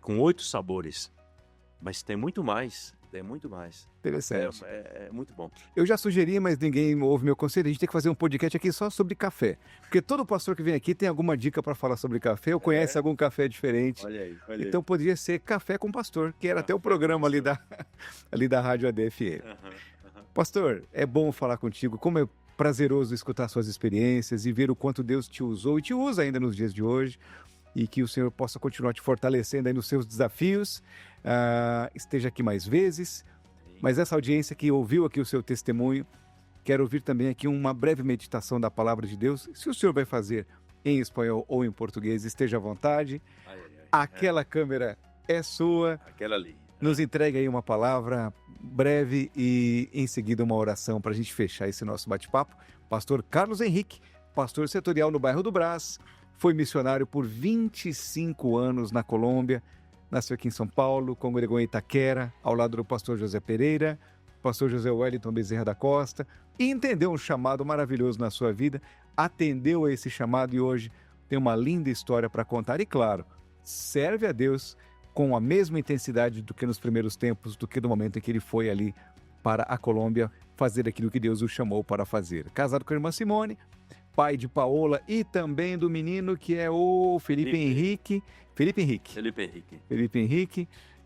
com 8 sabores. Mas tem muito mais. Interessante. É muito bom. Eu já sugeri, mas ninguém ouve meu conselho. A gente tem que fazer um podcast aqui só sobre café. Porque todo pastor que vem aqui tem alguma dica para falar sobre café ou conhece algum café diferente. Olha aí. Então poderia ser Café com Pastor, que era até o programa ali da Rádio ADFM. Pastor, é bom falar contigo. Como é prazeroso escutar suas experiências e ver o quanto Deus te usou e te usa ainda nos dias de hoje. E que o Senhor possa continuar te fortalecendo aí nos seus desafios. Esteja aqui mais vezes. Mas essa audiência que ouviu aqui o seu testemunho, quero ouvir também aqui uma breve meditação da Palavra de Deus. Se o Senhor vai fazer em espanhol ou em português, esteja à vontade. Aquela câmera é sua. Aquela ali. Nos entregue aí uma palavra breve e em seguida uma oração para a gente fechar esse nosso bate-papo. Pastor Carlos Henrique, pastor setorial no bairro do Brás, foi missionário por 25 anos na Colômbia, nasceu aqui em São Paulo, congregou em Itaquera, ao lado do pastor José Pereira, pastor José Wellington Bezerra da Costa, e entendeu um chamado maravilhoso na sua vida, atendeu a esse chamado e hoje tem uma linda história para contar. E claro, serve a Deus com a mesma intensidade do que nos primeiros tempos, do que no momento em que ele foi ali para a Colômbia fazer aquilo que Deus o chamou para fazer. Casado com a irmã Simone, pai de Paola e também do menino que é o Felipe Henrique.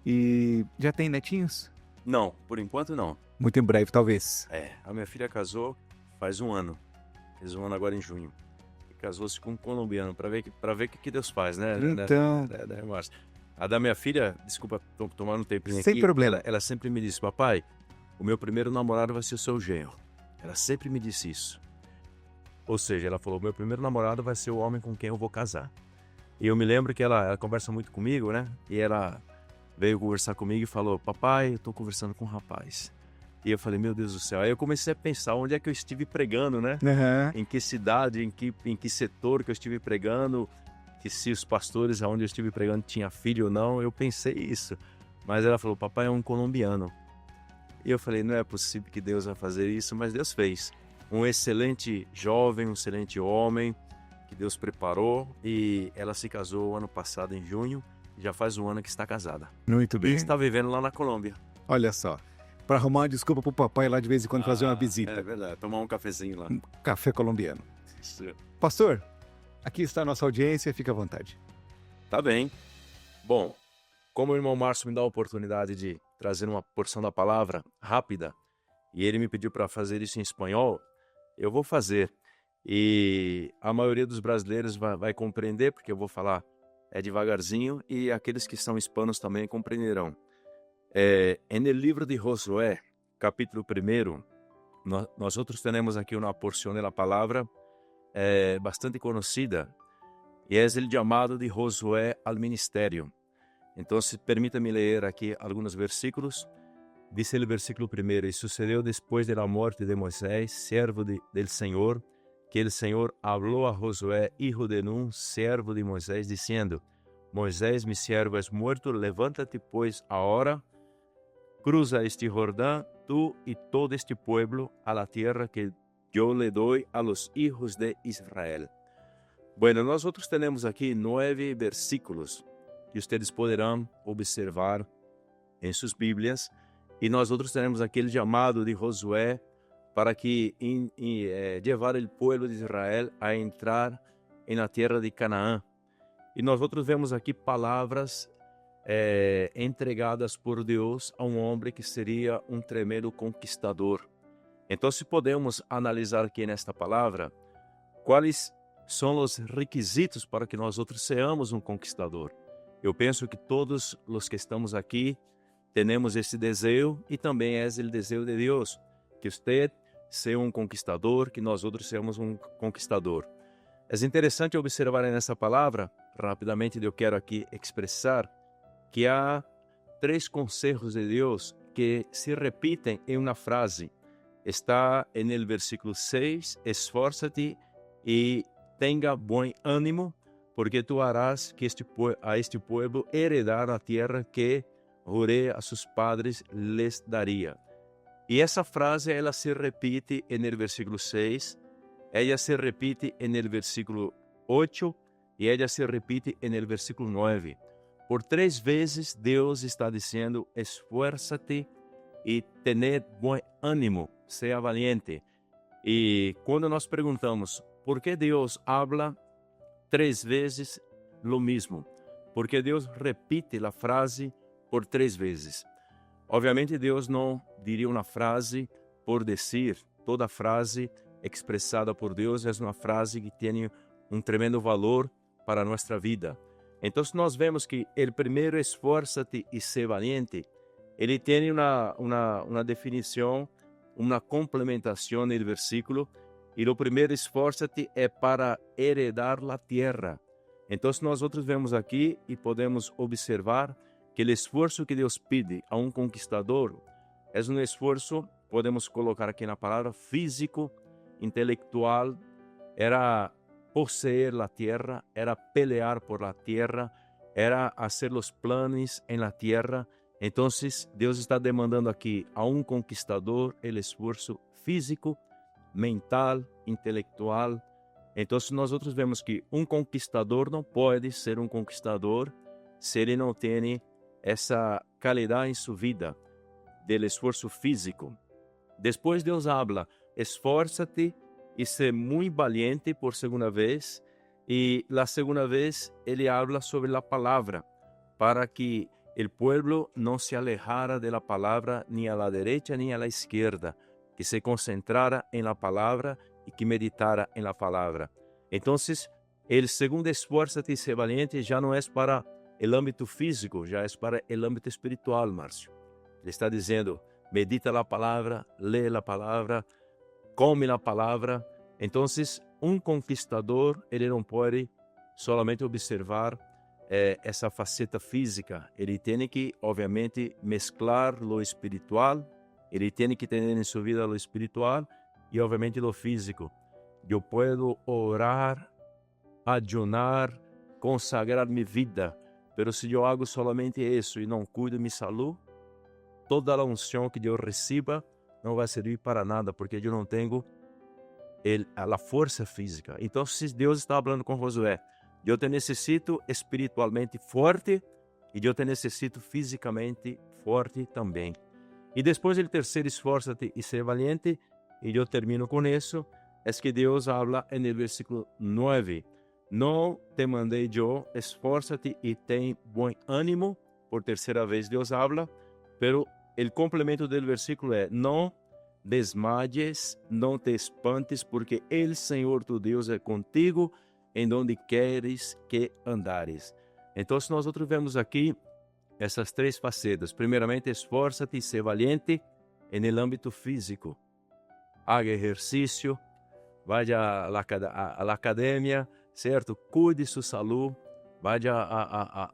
E já tem netinhos? Não, por enquanto não. Muito em breve, talvez. A minha filha casou faz um ano. Fez um ano agora em junho. E casou-se com um colombiano, para ver o que Deus faz, né? Então... A da minha filha, desculpa tomar um tempinho aqui. Sem problema. Ela sempre me disse, papai, o meu primeiro namorado vai ser o seu genro. Ela sempre me disse isso. Ou seja, ela falou, meu primeiro namorado vai ser o homem com quem eu vou casar. E eu me lembro que ela conversa muito comigo, né? E ela veio conversar comigo e falou, papai, eu tô conversando com um rapaz. E eu falei, meu Deus do céu. Aí eu comecei a pensar onde é que eu estive pregando, né? Aham. Em que cidade, em que setor que eu estive pregando, que se os pastores aonde eu estive pregando tinha filho ou não. Eu pensei isso. Mas ela falou, papai é um colombiano. E eu falei, não é possível que Deus vai fazer isso, mas Deus fez. Um excelente jovem, um excelente homem que Deus preparou, e ela se casou ano passado em junho, já faz um ano que está casada. Muito E bem. está vivendo lá na Colômbia. Olha só, para arrumar uma desculpa pro papai lá de vez em quando fazer uma É visita. verdade, tomar um cafezinho lá. Café colombiano. Isso. Pastor, aqui está a nossa audiência, fica à vontade. Tá bem. Bom, como o irmão Márcio me dá a oportunidade de trazer uma porção da palavra rápida, e ele me pediu para fazer isso em espanhol, eu vou fazer. E a maioria dos brasileiros vai compreender, porque eu vou falar devagarzinho, e aqueles que são hispanos também compreenderão. No livro de Josué, capítulo 1, nós outros temos aqui uma porção da palavra bastante conhecida, e é o chamado de Josué al ministério. Então, permita-me ler aqui alguns versículos. Diz o versículo 1, e sucedeu depois da morte de Moisés, servo del Senhor, que el Senhor habló a Josué, hijo de Nun, servo de Moisés, diciendo, Moisés, mi siervo, es muerto, levántate pues ahora, cruza este Jordán, tú y todo este pueblo, a la tierra que yo le doy a los hijos de Israel. Bueno, nosotros tenemos aquí 9 versículos que ustedes poderão observar em suas Bíblias, e nós outros teremos aquele chamado de Josué para que levar o povo de Israel a entrar na terra de Canaã. E nós outros vemos aqui palavras entregadas por Deus a um homem que seria um tremendo conquistador. Então, se podemos analisar aqui nesta palavra, quais são os requisitos para que nós outros sejamos um conquistador? Eu penso que todos os que estamos aqui temos esse desejo, e também é o desejo de Deus, que você seja um conquistador, que nós outros sejamos um conquistador. É interessante observar nessa palavra, rapidamente eu quero aqui expressar, que há 3 conselhos de Deus que se repetem em uma frase. Está no versículo 6, esforça-te e tenha bom ânimo, porque tu harás que a este pueblo heredar a tierra que juré a sus padres les daria. E essa frase, ela se repite no versículo 6, ela se repite no versículo 8 e ela se repite no versículo 9. Por 3 vezes Deus está dizendo, esfuérzate e tened bom ânimo, seja valiente. E quando nós perguntamos, por que Deus habla 3 vezes lo mesmo? Porque Deus repite a frase por 3 vezes. Obviamente, Deus não diria uma frase por dizer. Toda frase expressada por Deus é uma frase que tem um tremendo valor para a nossa vida. Então, nós vemos que o primeiro, esforça-te e ser valiente, ele tem uma definição, uma complementação no versículo. E o primeiro, esforça-te, é para heredar a terra. Então, nós outros vemos aqui e podemos observar que o esforço que Deus pede a um conquistador é um esforço, podemos colocar aqui na palavra, físico, intelectual, era possuir a terra, era pelear por la terra, era fazer os planos em la terra. Então, Deus está demandando aqui a um conquistador o esforço físico, mental, intelectual. Então, nós outros vemos que um conquistador não pode ser um conquistador se ele não tem essa qualidade em sua vida, do esforço físico. Depois Deus habla, esforça-te e ser muito valiente por segunda vez. E a segunda vez ele habla sobre a palavra, para que o povo não se alejara de la palavra nem a la derecha nem a la izquierda, que se concentrara em la palavra e que meditara em la palavra. Então, o segundo esforço-te e ser valiente já não é para o âmbito físico, já é para o âmbito espiritual, Márcio. Ele está dizendo, medita a palavra, lê a palavra, come a palavra, Então, um conquistador, ele não pode solamente observar essa faceta física. Ele tem que, obviamente, mesclar o espiritual, ele tem que ter em sua vida o espiritual e, obviamente, o físico. Eu posso orar, ayunar, consagrar minha vida, mas se eu hago solamente isso e não cuido de minha saúde, toda a unção que eu receba não vai servir para nada, porque eu não tenho a força física. Então, se Deus está falando com Josué, eu te necessito espiritualmente forte e eu te necessito fisicamente forte também. E depois o terceiro, esforça-te e ser valiente, e eu termino com isso, é que Deus fala no versículo 9, não te mandei eu, esforça-te e tem bom ânimo, por terceira vez Deus habla, pero o complemento do versículo é, não desmayes, não te espantes, porque el Senhor tu Deus é contigo, em onde queres que andares. Então, nós vemos aqui essas três facetas. Primeiramente, esforça-te e ser valiente no âmbito físico. Haga exercício, vá à academia, certo? Cuide de sua saúde, vá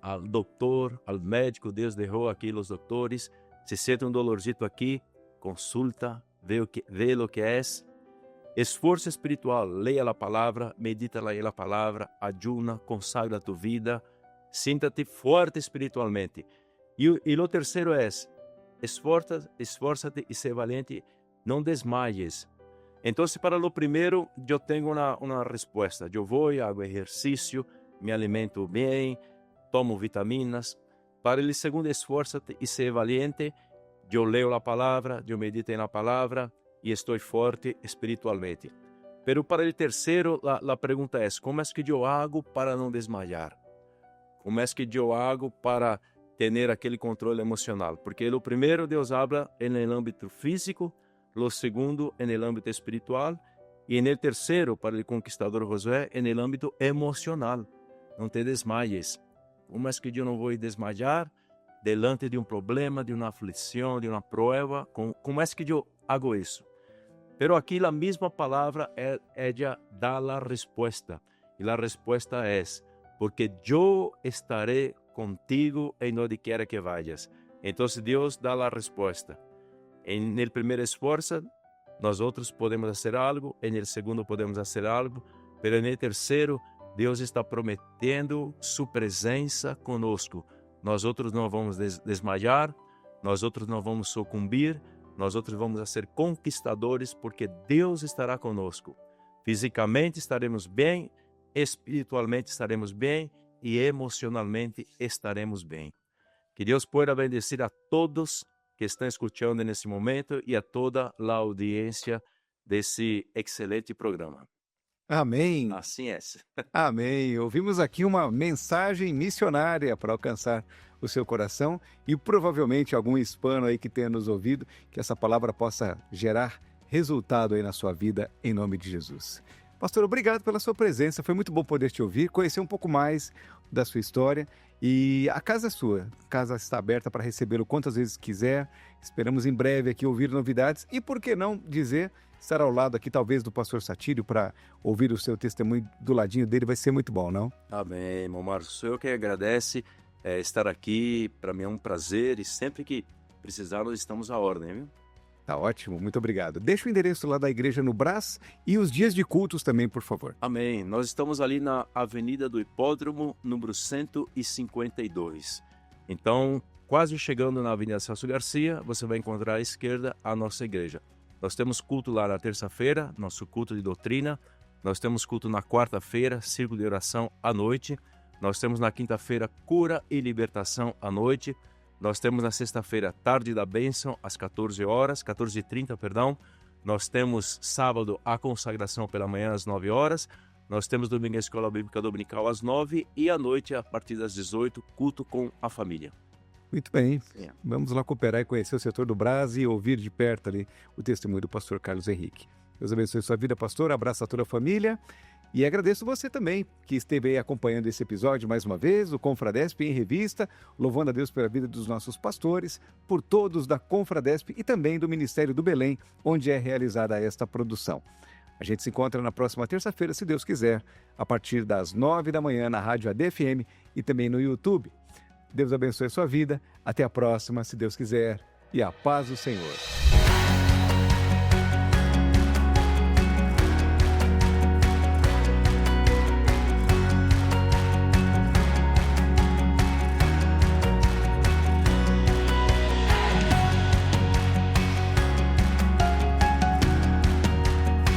ao doutor, ao médico. Deus deixou aqui os doutores. Se sente um dolorcito aqui, consulta, vê o que é. Esforço espiritual, leia a palavra, medita a palavra, ayuna, consagra tu vida, sinta-te forte espiritualmente. E o terceiro é, esforça-te e ser valiente, não desmayes. Então, para o primeiro, eu tenho uma resposta. Eu vou, hago exercício, me alimento bem, tomo vitaminas. Para o segundo, esforça-te e ser valiente, eu leio a palavra, eu medito na palavra, e estou forte espiritualmente. Pero para o terceiro, a pergunta é, como é que eu hago para não desmayar? Como é que eu hago para ter aquele controle emocional? Porque o primeiro, Deus habla no âmbito físico, o segundo, no âmbito espiritual, e no terceiro, para o conquistador Josué, no âmbito emocional. Não te desmayes. Como é que eu não vou desmayar delante de um problema, de uma aflição, de uma prova? Como é que eu hago isso? Pero aqui a mesma palavra, ela dá a resposta. E a resposta é, porque eu estarei contigo em onde quer que vayas. Então, Deus dá a resposta. No primeiro esforço, nós outros podemos fazer algo. No segundo, podemos fazer algo. Pero no terceiro, Deus está prometendo sua presença conosco. Nós outros não vamos desmayar, nós outros não vamos sucumbir, nós outros vamos ser conquistadores, porque Deus estará conosco. Fisicamente estaremos bem, espiritualmente estaremos bem e emocionalmente estaremos bem. Que Deus possa bendecir a todos que estão escutando nesse momento e a toda a audiência desse excelente programa. Amém. Assim é. Amém. Ouvimos aqui uma mensagem missionária para alcançar o seu coração e provavelmente algum hispano aí que tenha nos ouvido, que essa palavra possa gerar resultado aí na sua vida, em nome de Jesus. Pastor, obrigado pela sua presença, foi muito bom poder te ouvir, conhecer um pouco mais da sua história e a casa é sua, a casa está aberta para recebê-lo quantas vezes quiser, esperamos em breve aqui ouvir novidades e por que não dizer, estar ao lado aqui talvez do pastor Satírio para ouvir o seu testemunho do ladinho dele, vai ser muito bom, não? Amém, irmão Marcos, sou eu que agradece estar aqui, para mim é um prazer e sempre que precisar nós estamos à ordem, viu? Tá ótimo, muito obrigado. Deixa o endereço lá da igreja no Brás e os dias de cultos também, por favor. Amém. Nós estamos ali na Avenida do Hipódromo, número 152. Então, quase chegando na Avenida Celso Garcia, você vai encontrar à esquerda a nossa igreja. Nós temos culto lá na terça-feira, nosso culto de doutrina. Nós temos culto na quarta-feira, círculo de oração à noite. Nós temos na quinta-feira, cura e libertação à noite. Nós temos na sexta-feira, tarde da bênção, às 14h30, perdão. Nós temos sábado, a consagração pela manhã, às 9 horas. Nós temos domingo a escola bíblica dominical às 9 e à noite, a partir das 18, culto com a família. Muito bem, vamos lá cooperar e conhecer o setor do Brás e ouvir de perto ali o testemunho do pastor Carlos Henrique. Deus abençoe sua vida, pastor, abraço a toda a família. E agradeço você também, que esteve aí acompanhando esse episódio mais uma vez, o Confradesp em Revista, louvando a Deus pela vida dos nossos pastores, por todos da Confradesp e também do Ministério do Belém, onde é realizada esta produção. A gente se encontra na próxima terça-feira, se Deus quiser, a partir das 9 da manhã na Rádio ADFM e também no YouTube. Deus abençoe a sua vida. Até a próxima, se Deus quiser. E a paz do Senhor.